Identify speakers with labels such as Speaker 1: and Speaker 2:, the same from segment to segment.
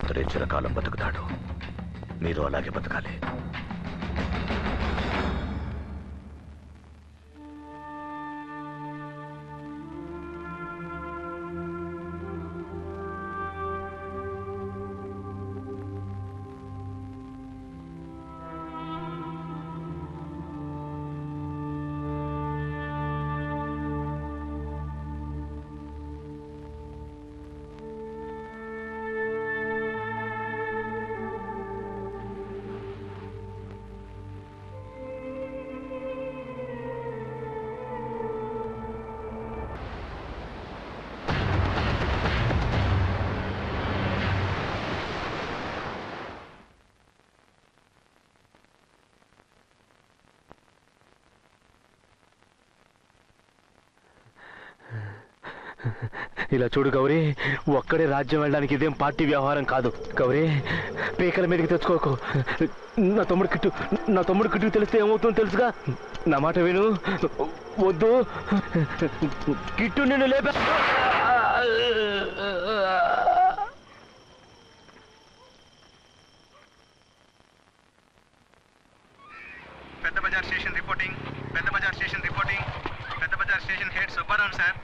Speaker 1: భగవంతుడే చిరకాలం బతుకుతాడు. మీరు అలాగే బతకాలి. ఇలా చూడు గౌరీ, ఒక్కడే రాజ్యం వెళ్ళడానికి ఇదేం పార్టీ వ్యవహారం కాదు. గౌరీ, పీకల మీదకి తెచ్చుకోకు. నా తమ్ముడు కిట్టు తెలిస్తే ఏమవుతుందో తెలుసుగా. నా మాట విను. వద్దు, కిట్టు నిన్ను లేపా.
Speaker 2: పెద్ద Bazar station reporting. Pedda Bazar station reporting. Pedda Bazar station head Subbarao sir.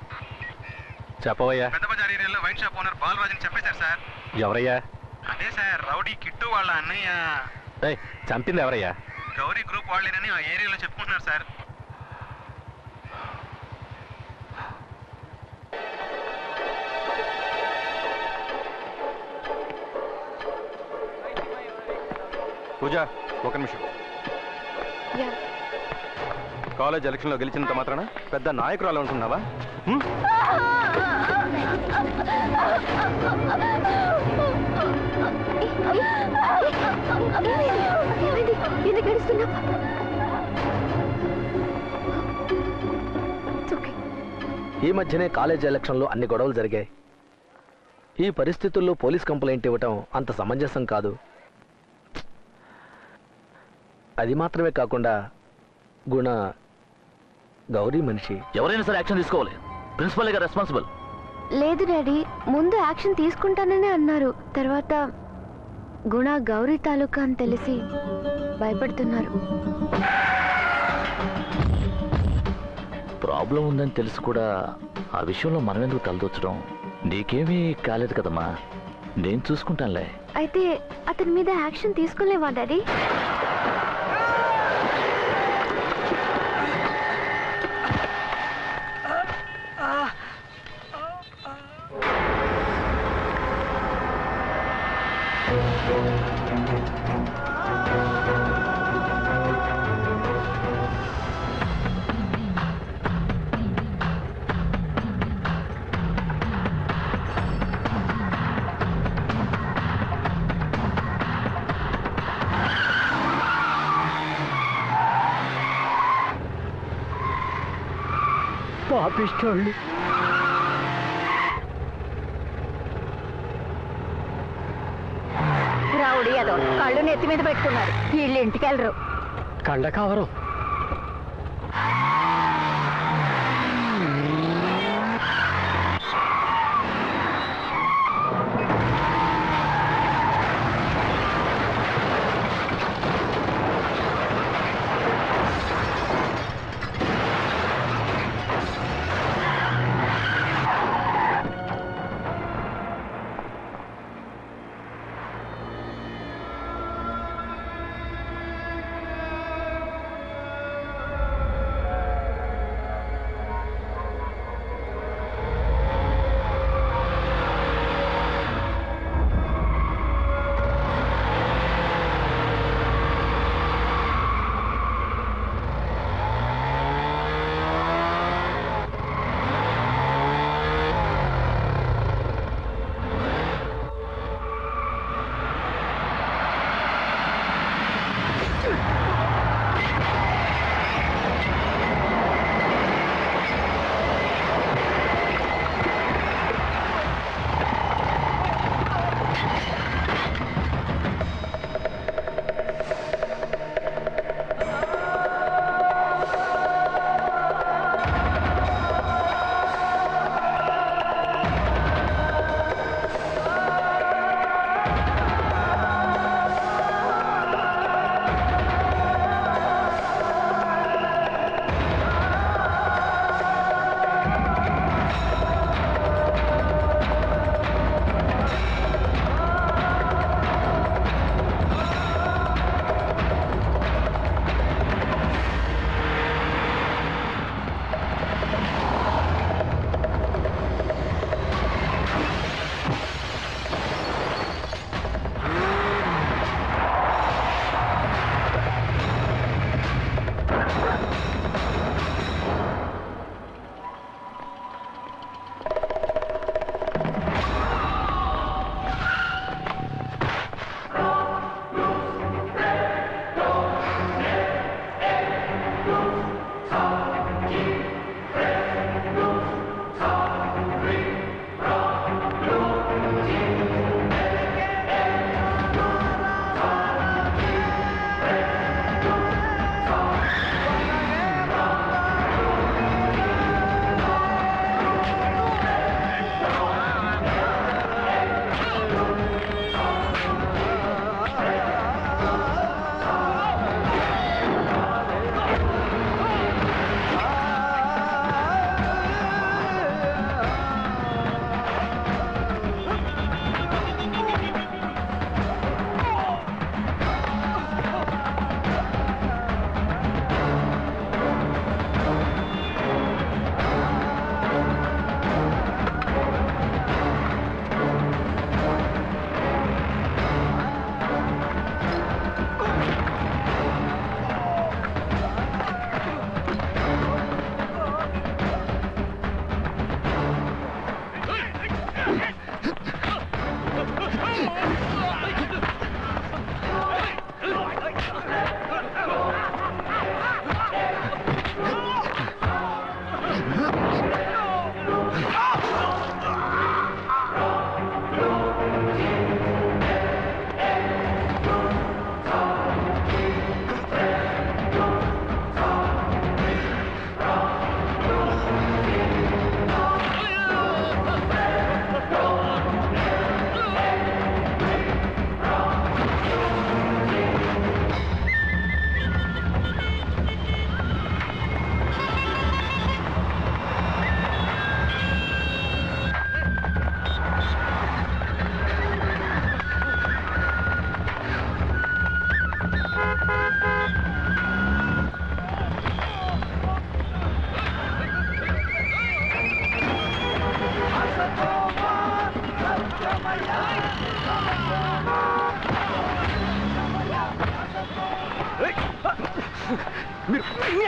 Speaker 1: చెప్పవయ్యా.
Speaker 2: పెద్ద బజార్ ఏరియాలో వైన్ షాప్ ఓనర్ బాలరాజుని చెప్పేశారు సార్.
Speaker 1: ఎవరయ్యా?
Speaker 2: అదే సార్, రౌడీ కిట్టు వాళ్ళ అన్నయ్య.
Speaker 1: చంపింది ఎవరయ్యా?
Speaker 2: గౌరీ గ్రూప్ వాళ్ళేనని ఆ ఏరియాలో చెప్పుకుంటున్నారు సార్.
Speaker 3: పూజ, ఒక నిమిషం. కాలేజ్ ఎలక్షన్లో గెలిచినంత మాత్రాన పెద్ద నాయకురాలు అనుకున్నావా?
Speaker 1: ఈ మధ్యనే కాలేజ్ ఎలక్షన్లో అన్ని గొడవలు జరిగాయి. ఈ పరిస్థితుల్లో పోలీస్ కంప్లైంట్ ఇవ్వటం అంత సమంజసం కాదు. అది మాత్రమే కాకుండా గుణ గౌరీ మనిషి. ఎవరైనా సరే యాక్షన్ తీసుకోవాలి. ప్రిన్సిపల్ గారు రెస్పాన్సిబుల్.
Speaker 4: లేదు డాడీ, ముందు యాక్షన్ తీసుకుంటాననే అన్నారు. తర్వాత గుణ గౌరీ తాలూకా అని తెలిసి భయపడుతున్నారు.
Speaker 1: ప్రాబ్లం ఉందని తెలిసి కూడా ఆ విషయంలో మనం ఎందుకు తలదొచ్చడం? నీకేమీ కాలేదు కదమ్మా, నేను చూసుకుంటానులే.
Speaker 4: అయితే అతని మీద యాక్షన్ తీసుకోలేవా డాడీ?
Speaker 1: పాపిష్టోళ్ళు.
Speaker 4: రౌడీ అదో కళ్ళు నెత్తి మీద పెట్టుకున్నారు. వీళ్ళు ఇంటికి వెళ్ళరు.
Speaker 1: కండకావరం.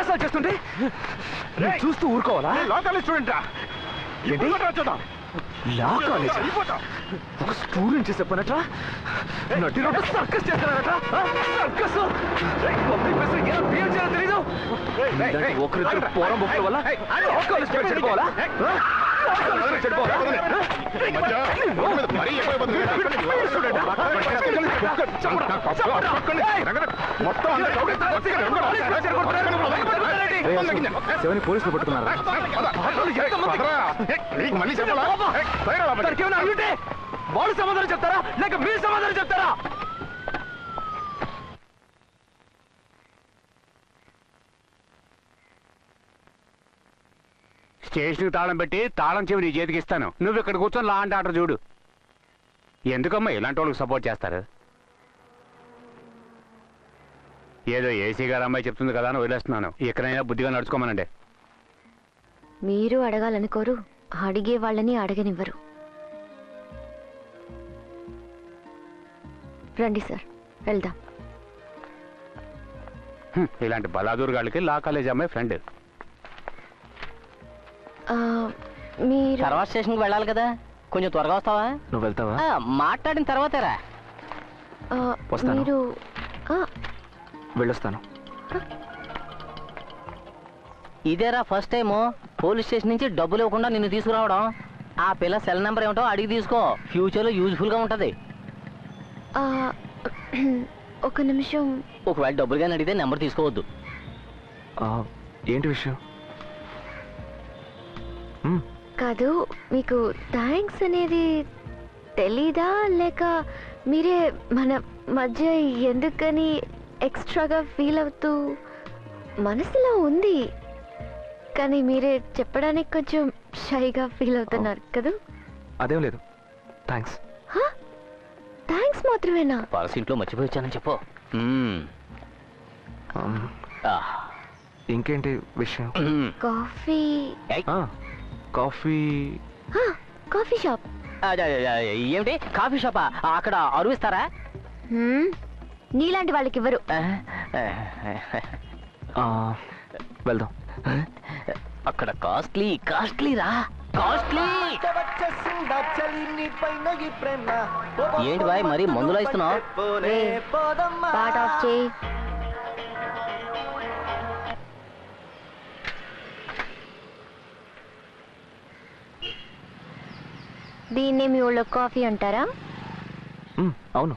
Speaker 1: అసలు చేస్తుంటే చూస్తూ ఊరుకోవాలా?
Speaker 3: లా కాలేజ్ స్టూడెంట్ రా. చూద్దాం.
Speaker 1: లా కాలేజ్ ఒక స్టూడెంట్ చేసే పనట్రా? నటి రోడ్డు సర్కస్ చేస్తారట. సర్కస్ తెలీదు. ఒకరిద్దరు పోరం బొక్కల వల్ల లా కాలేజ్ పేరు చెడిపోవాలా? పోలీసులు పట్టుకున్నారు. వాళ్ళు సమాధానం చెప్తారా లేక మీరు సమాధానం చెప్తారా?
Speaker 5: స్టేషన్కి తాళం పెట్టి తాళం చెవి నీ చేతికి ఇస్తాను. నువ్వు ఇక్కడ కూర్చొని లా అండ్ ఆర్డర్ చూడు. ఎందుకమ్మా ఇలాంటి వాళ్ళకి సపోర్ట్ చేస్తారు? ఏదో ఏసీ గారు అమ్మాయి చెప్తుంది కదా అని వదిలేస్తున్నాను. ఎక్కడైనా బుద్ధిగా నడుచుకోమనండి.
Speaker 4: మీరు అడగాలనుకోరు, అడిగే వాళ్ళని అడగనివ్వరు. రండి సార్, వెళ్దాం.
Speaker 5: ఇలాంటి బలాదూర్ గాళ్ళకి లా కాలేజ్ అమ్మాయి ఫ్రెండ్.
Speaker 4: మీరు
Speaker 6: తర్వాత స్టేషన్కి వెళ్ళాలి కదా, కొంచెం త్వరగా వస్తావా?
Speaker 1: నువ్వు వెళ్తావా?
Speaker 6: మాట్లాడిన తర్వాతరా.
Speaker 1: వస్తాను.
Speaker 4: మీరు
Speaker 1: వెళ్ళొస్తాను.
Speaker 6: ఇదేరా ఫస్ట్ టైము పోలీస్ స్టేషన్ నుంచి డబ్బులు ఇవ్వకుండా నిన్ను తీసుకురావడం. ఆ పిల్ల సెల్ నెంబర్ ఏమిటో అడిగి తీసుకో, ఫ్యూచర్లో యూజ్ఫుల్గా ఉంటుంది.
Speaker 4: ఒక నిమిషం.
Speaker 6: ఒకవేళ డబ్బులు కానీ అడిగితే నెంబర్ తీసుకోవద్దు.
Speaker 1: ఏంటి విషయం?
Speaker 4: కాదు, మీకు థ్యాంక్స్ అనేది తెలీదా లేక మీరే మన మధ్య ఎందుకని ఎక్స్ట్రాగా ఫీల్ అవుతూ మనసులో ఉంది కానీ మీరే చెప్పడానికి కొంచెం షైగా ఫీల్ అవుతున్నారు కదా?
Speaker 1: అదేం లేదు. థ్యాంక్స్.
Speaker 4: థ్యాంక్స్ మాత్రమేనా?
Speaker 6: పర్స్ ఇంట్లో మర్చిపోయి వచ్చానని చెప్పు.
Speaker 1: ఇంకేంటి విషయం?
Speaker 4: కాఫీ.
Speaker 1: కాఫీ.
Speaker 4: Coffee shop.
Speaker 6: ఏమిటి కాఫీ షాపా? అక్కడ అరువిస్తారా?
Speaker 4: నీలాంటి వాళ్ళకి ఇవ్వరు.
Speaker 1: వెళ్దాం.
Speaker 6: అక్కడ కాస్ట్లీ కాస్ట్లీరా, కాస్ట్లీ. ఏంటి బాయ్ మరి మందులో ఇస్తున్నావు?
Speaker 4: పార్ట్ ఆఫ్ చేయి. దీన్నే మీ ఊళ్ళో కాఫీ అంటారా?
Speaker 1: అవును.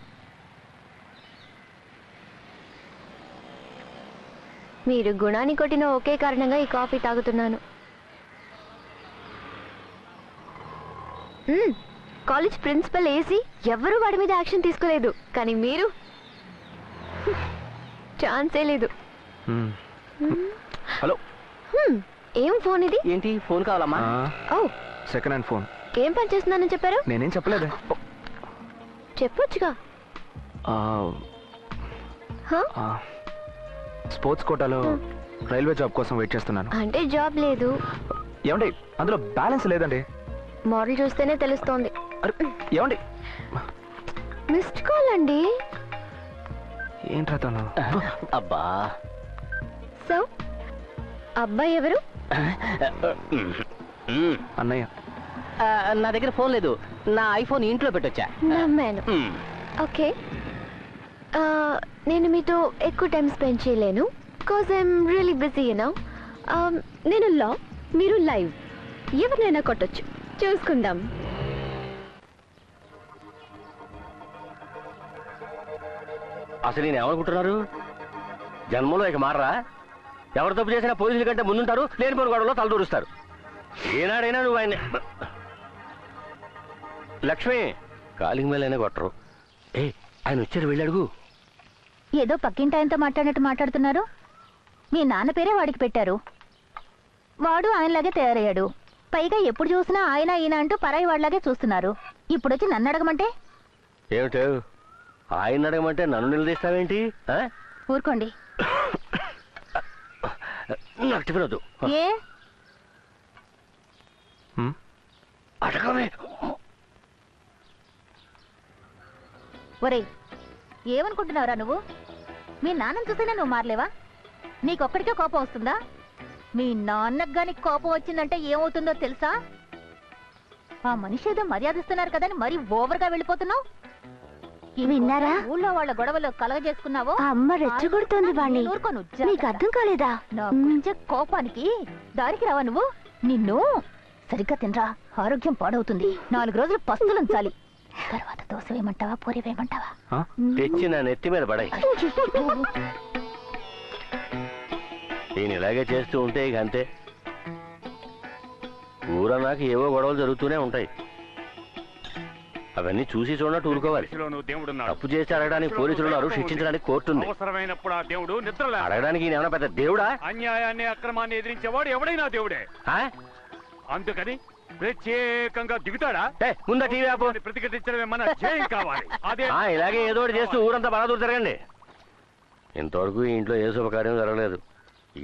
Speaker 4: మీరు గుణాన్ని కొట్టిన ఒకే కారణంగా ఈ కాఫీ తాగుతున్నాను. కాలేజ్ ప్రిన్సిపల్ ఏసీ ఎవరు వాడి మీద యాక్షన్ తీసుకోలేదు, కానీ మీరు ఛాన్సే లేదు.
Speaker 1: హలో.
Speaker 4: ఏం ఫోన్ ఇది?
Speaker 6: ఏంటి ఫోన్ కావాలమ్మా?
Speaker 4: ఓ,
Speaker 1: సెకండ్ హ్యాండ్ ఫోన్.
Speaker 4: ఏం పని చేస్తున్నానని చెప్పారు?
Speaker 1: నేనేం చెప్పలేదే.
Speaker 4: చెప్పొచ్చుగా.
Speaker 1: స్పోర్ట్స్ కోటాలో రైల్వే జాబ్ కోసం వెయిట్ చేస్తున్నాను.
Speaker 4: అంటే జాబ్ లేదు.
Speaker 1: ఏమండి, అందులో బ్యాలెన్స్ లేదండి.
Speaker 4: మోడల్ చూస్తేనే తెలుస్తోంది.
Speaker 1: ఏమండి,
Speaker 4: మిస్డ్ కాల్ అండి.
Speaker 1: ఏంట్రా తను?
Speaker 6: అబ్బా.
Speaker 4: సో అబ్బాయి ఎవరు?
Speaker 1: అన్నయ్య.
Speaker 6: నా దగ్గర ఫోన్ లేదు, నా ఐఫోన్ ఇంట్లో పెట్టొచ్చా.
Speaker 4: నమ్మాను. ఓకే, నేను మీతో ఎక్కువ టైం స్పెండ్ చేయలేను, because I'm really busy you know. నేను లా, మీరు లైవ్, ఎవరినైనా కొట్టొచ్చు, చూసుకుందాం.
Speaker 6: అసలు నేను ఏమనుకుంటున్నారు? జన్మలో ఇక మారరా? ఎవరు తప్పు చేసినా పోలీసుల కంటే ముందుంటారు, లేని పోరు గొడవలో తలదూరుస్తారు. ఏనాడైనా నువ్వు ఆయన లక్ష్మి కాలింగ్ మేలైనా కొట్టరు. ఆయన వచ్చారు, వెళ్ళి అడుగు.
Speaker 7: ఏదో పక్కింటి ఆయనతో మాట్లాడినట్టు మాట్లాడుతున్నారు. మీ నాన్న పేరే వాడికి పెట్టారు, వాడు ఆయనలాగే తయారయ్యాడు. పైగా ఎప్పుడు చూసినా ఆయన ఈయన అంటూ పరాయి వాడిలాగే చూస్తున్నారు. ఇప్పుడు వచ్చి నన్ను అడగమంటే?
Speaker 6: ఏమిటో ఆయన అడగమంటే నన్ను నిలదీస్తావేంటి?
Speaker 7: ఊరుకోండి.
Speaker 6: నాకు చెప్పినద్దు.
Speaker 7: ఏ
Speaker 6: అడగవే.
Speaker 7: ఒరేయ్, ఏమనుకుంటున్నావురా నువ్వు? మీ నాన్నని చూసేనా నువ్వు మారలేవా? నీకొక్కడికే కోపం వస్తుందా? మీ నాన్నకు గాని కోపం వచ్చిందంటే ఏమవుతుందో తెలుసా? ఆ మనిషి ఏదో మర్యాదిస్తున్నారు కదని మరీ ఓవర్గా వెళ్ళిపోతున్నావు.
Speaker 4: విన్నారా?
Speaker 7: ఊళ్ళో వాళ్ళ గొడవలు కలగజేసుకున్నావో
Speaker 4: ఆ అమ్మ రెచ్చగొడుతోంది వాణ్ణి. నీకు అర్థం కాలేదా?
Speaker 7: కోపానికి దారికి రావా నువ్వు? నిన్ను సరిగ్గా తినరా, ఆరోగ్యం పాడవుతుంది. 4 రోజులు పస్తులుంచాలి. తర్వాత దోశ వేయమంటావా, పూరి వేయమంటావా?
Speaker 6: తెచ్చి నా నెత్తి మీద పడాయి. నేను ఇలాగే చేస్తూ ఉంటే ఇక అంతే. ఊరన్నాక ఏవో గొడవలు జరుగుతూనే ఉంటాయి. అవన్నీ చూసి చూడనట్టు ఊరుకోవాలి. తప్పు చేసి అడగడానికి పోలీసులు ఉన్నారు, శిక్షించడానికి కోర్టు ఉంది.
Speaker 5: అవసరమైనప్పుడు ఆ దేవుడు నిద్ర
Speaker 6: అడగడానికి ఈయన ఏమైనా పెద్ద దేవుడా?
Speaker 5: అన్యాయాన్ని అక్రమాన్ని ఎదిరించేవాడు ఎవడైనా దేవుడే. అందుకని ప్రత్యేకంగా దిగుతాడా?
Speaker 6: ముందా టీవీ ఆపు.
Speaker 5: ప్రతిఘటించడమే మన జయం కావాలి. అదే
Speaker 6: ఇలాగే ఏదో ఒకటి చేస్తూ ఊరంతా బాగా తిరగండి. ఇంతవరకు ఈ ఇంట్లో ఏ శుభకార్యం జరగలేదు.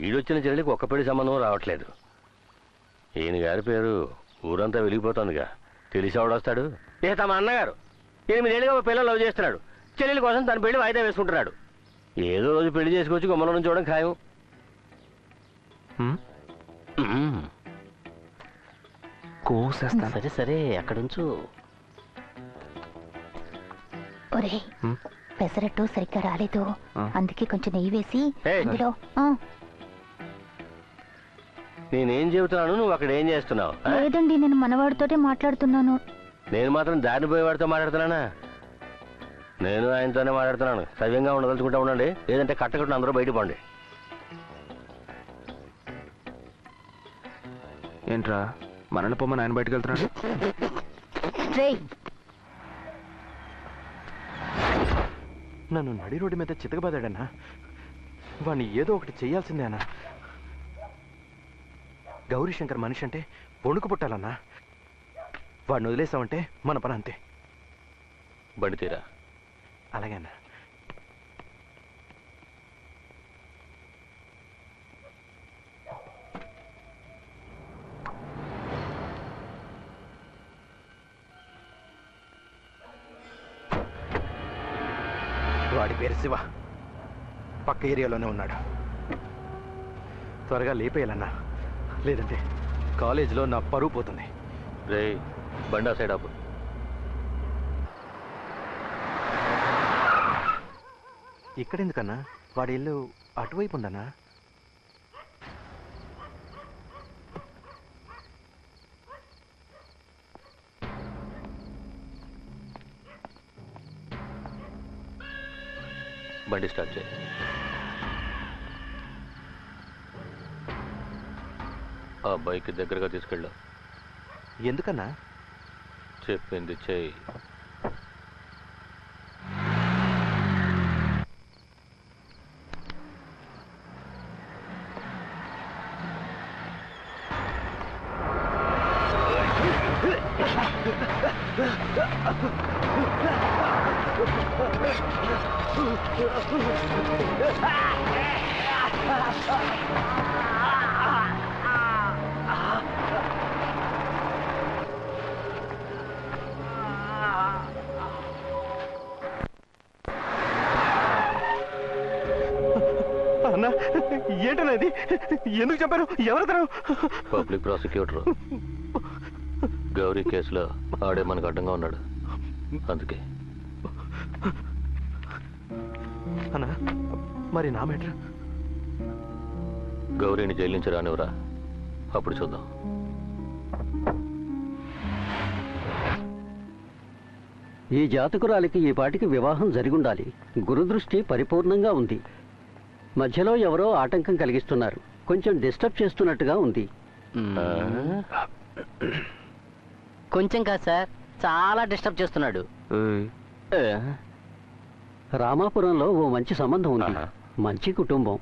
Speaker 6: ఈడొచ్చిన చెల్లికి ఒక్క పెళ్లి సంబంధం రావట్లేదు. ఈయన గారి పేరు ఊరంతా వెలిగిపోతుందిగా. తెలిసి ఎవడొస్తాడు? తమ అన్నగారు 8 ఏళ్ళుగా పిల్లలు లవ్ చేస్తున్నాడు. చెల్లెల కోసం తన పెళ్లి వాయిదా వేసుకుంటున్నాడు. ఏదో రోజు పెళ్లి చేసుకొచ్చి గుమ్మలో నుంచి చూడడం ఖాయం. సరే సరే అక్కడుంచు.
Speaker 7: ఒరే, పెసరట్టు సరిగ్గా రాలేదు, అందుకే కొంచెం నెయ్యి వేసి అందులో.
Speaker 6: నేనేం చెబుతున్నాను, నువ్వు అక్కడ ఏం చేస్తున్నావు?
Speaker 7: లేదండి, నేను మనవాడితోటే మాట్లాడుతున్నాను.
Speaker 6: నేను మాత్రం దారిని పోయేవాడితో మాట్లాడుతున్నానా? నేను ఆయనతోనే మాట్లాడుతున్నాను. సవ్యంగా ఉండదలుచుకుంటా ఉండండి, లేదంటే కట్టకట్టున అందరూ బయట పండి.
Speaker 3: ఏంట్రా మనల్ని పొమ్మని ఆయన బయటకు వెళ్తున్నాడు? నన్ను నడి రోడ్డు మీద చితకబాదాడన్నా. వాడిని ఏదో ఒకటి చెయ్యాల్సిందేనా? గౌరీశంకర్ మనిషి అంటే వణుకు పుట్టాలన్నా. వాడిని వదిలేసామంటే మన పని అంతే.
Speaker 6: బండి తీరా.
Speaker 3: అలాగే అన్నా. వాడి పేరు శివ. పక్క ఏరియాలోనే ఉన్నాడు. త్వరగా లేపేయాలన్నా, లేదంటే కాలేజీలో నా పరువు పోతుంది.
Speaker 6: రే బండా సైడ్ ఆపు.
Speaker 3: ఇక్కడెందుకన్నా? వాడి ఇల్లు అటువైపు ఉందన్నా.
Speaker 6: బండి స్టార్ట్ చేయి. ఆ బైక్ దగ్గరగా తీసుకెళ్ళు.
Speaker 3: ఎందుకన్నా?
Speaker 6: చెప్పింది చెయ్యి.
Speaker 3: అన్నా ఏంటన్నా ఇది? ఎందుకు చెప్పారు? ఎవరతను?
Speaker 6: Public prosecutor. గౌరీ కేసులో ఆడే మనకు అడ్డంగా ఉన్నాడు, అందుకే.
Speaker 3: అన్నా మరి నా మ్యాటర్?
Speaker 6: గౌరీని జైలు నుంచి రానివరా, అప్పుడు చూద్దాం.
Speaker 8: ఈ జాతకురాలికి ఈ పాటికి వివాహం జరిగుండాలి. గురుదృష్టి పరిపూర్ణంగా ఉంది. మధ్యలో ఎవరో ఆటంకం కలిగిస్తున్నారు. కొంచెం డిస్టర్బ్ చేస్తున్నట్టుగా ఉంది.
Speaker 9: కొంచెం కాదు సార్, చాలా డిస్టర్బ్ చేస్తున్నాడు.
Speaker 8: రామాపురంలో ఓ మంచి సంబంధం ఉంది. మంచి కుటుంబం.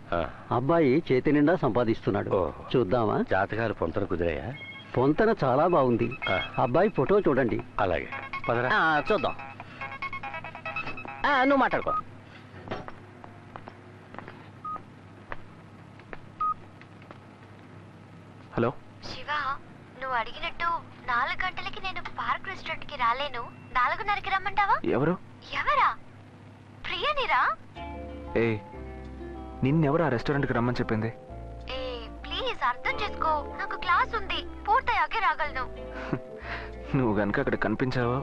Speaker 8: అబ్బాయి చేతి నిండా సంపాదిస్తున్నాడు. చూద్దామా?
Speaker 6: జాతకాలు పొంతన కుదిరాయా?
Speaker 8: పొంతన చాలా బాగుంది. అబ్బాయి ఫోటో చూడండి.
Speaker 6: అలాగే
Speaker 9: చూద్దాం. నువ్వు మాట్లాడుకో.
Speaker 3: హలో
Speaker 4: శివ, నువ్వు అడిగినట్టు 4 గంటలకి నేను పార్క్ రెస్టారెంట్ కి రాలేను. 4:30కి రమ్మంటావా?
Speaker 3: ఎవరు?
Speaker 4: ఎవరా? ప్రియనిరా.
Speaker 3: ఏ నిన్నెవరు ఆ రెస్టారెంట్కి రమ్మని చెప్పింది?
Speaker 4: ప్లీజ్ అర్థం చేసుకో, నాకు క్లాస్ ఉంది, పూర్తయ్యాకే రాగలను.
Speaker 3: నువ్వు గనుక అక్కడ కనిపించావో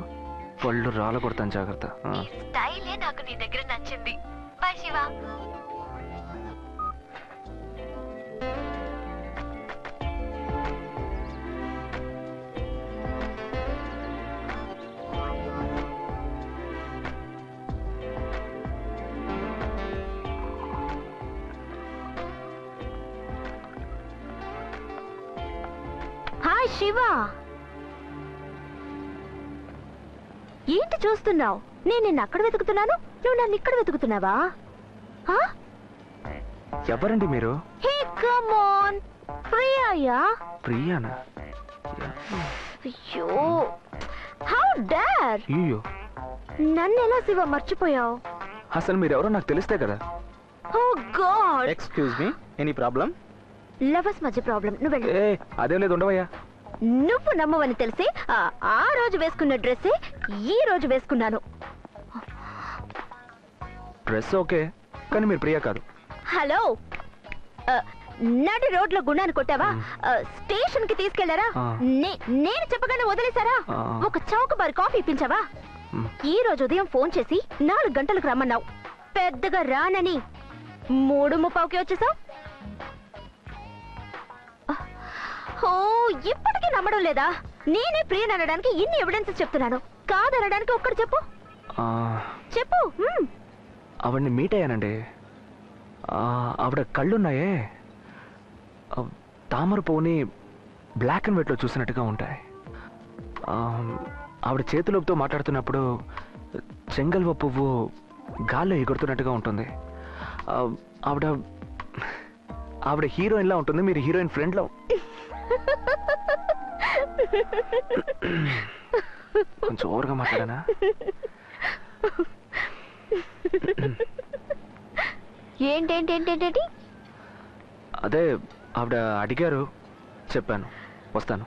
Speaker 3: పళ్ళు రాళ్ళ కొడతాను, జాగ్రత్త.
Speaker 4: ఈ స్టైలే నాకు నీ దగ్గర నచ్చింది. బాయ్ శివ. హాయ్ శివ. ఏంటి చూస్తున్నావు? నేను నిన్ను అక్కడ వెతుకుతున్నాను, నువ్వు నన్ను ఇక్కడ వెతుకుతున్నావా?
Speaker 3: ఎవరండి మీరు?
Speaker 4: హే కమ్ ఆన్, ప్రియాయా.
Speaker 3: ప్రియానా?
Speaker 4: అయ్యో, హౌ డేర్.
Speaker 3: అయ్యో,
Speaker 4: నన్ను ఎలా శివ మర్చిపోయావు?
Speaker 3: అసలు మీరెవరో నాకు తెలిస్తే కదా.
Speaker 4: Oh god.
Speaker 1: Excuse me, any problem?
Speaker 4: Lovers మధ్య ప్రాబ్లం. నువ్వు వెళ్ళు.
Speaker 3: ఏ అదేం లేదు, ఉండవయ్యా.
Speaker 4: నువ్వు నమ్మవని తెలిసి ఆ రోజు వేసుకున్న డ్రెస్సే ఈ రోజు వేసుకున్నాను.
Speaker 3: డ్రెస్ ఓకే, కానీ మీరు ప్రియా కాదు.
Speaker 4: హలో, నడి రోడ్లో గుండాన్ని కొట్టావా? స్టేషన్ కి తీసుకెళ్లారా? నేను చెప్పగానే వదిలేశారా? ఒక చౌకబారి కాఫీ ఇప్పించావా? ఈ రోజు ఉదయం ఫోన్ చేసి 4 గంటలకు రమ్మన్నావు. పెద్దగా రానని 3:30కి వచ్చేసావు. ఓ, ఇప్పటికీ నమ్మడం లేదా? నేనే ప్రియన్ అనడానికి ఇన్ని ఎవిడెన్సెస్ చెప్తున్నాను, కాదనడానికి ఒక్కటి చెప్పు. చెప్పు.
Speaker 3: ఆవిడ్ని మీట్ అయ్యానండి. ఆవిడ కళ్ళున్నాయే, తామర పువ్వుని బ్లాక్ అండ్ వైట్లో చూసినట్టుగా ఉంటాయి. ఆవిడ చేతులతో మాట్లాడుతున్నప్పుడు చెంగల్వ పువ్వు గాల్లో ఎగురుతున్నట్టుగా ఉంటుంది. ఆవిడ హీరోయిన్లా ఉంటుంది, మీరు హీరోయిన్ ఫ్రెండ్లో. కొంచెం ఓవర్గా మాట్లాడానా?
Speaker 4: ఏంటేంటేంటేంటి?
Speaker 3: అదే ఆవిడ అడిగారు, చెప్పాను వస్తాను.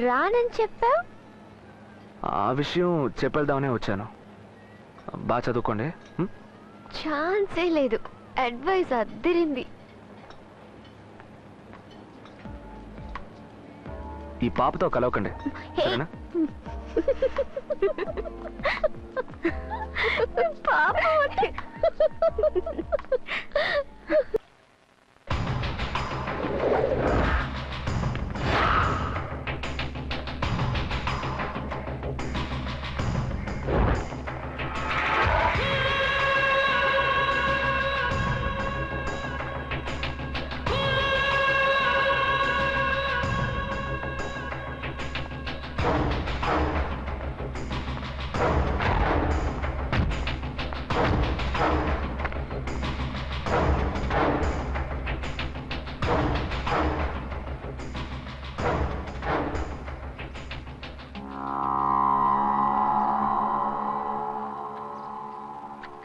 Speaker 4: రానని చెప్పావు.
Speaker 3: ఆ విషయం చెప్పేద్దామనే వచ్చాను. బాగా చదువుకోండి.
Speaker 4: ఛాన్సే లేదు, అడ్వైస్ అద్దరింది.
Speaker 3: ఈ పాపతో కలవకండి, సరేనా?
Speaker 4: పాప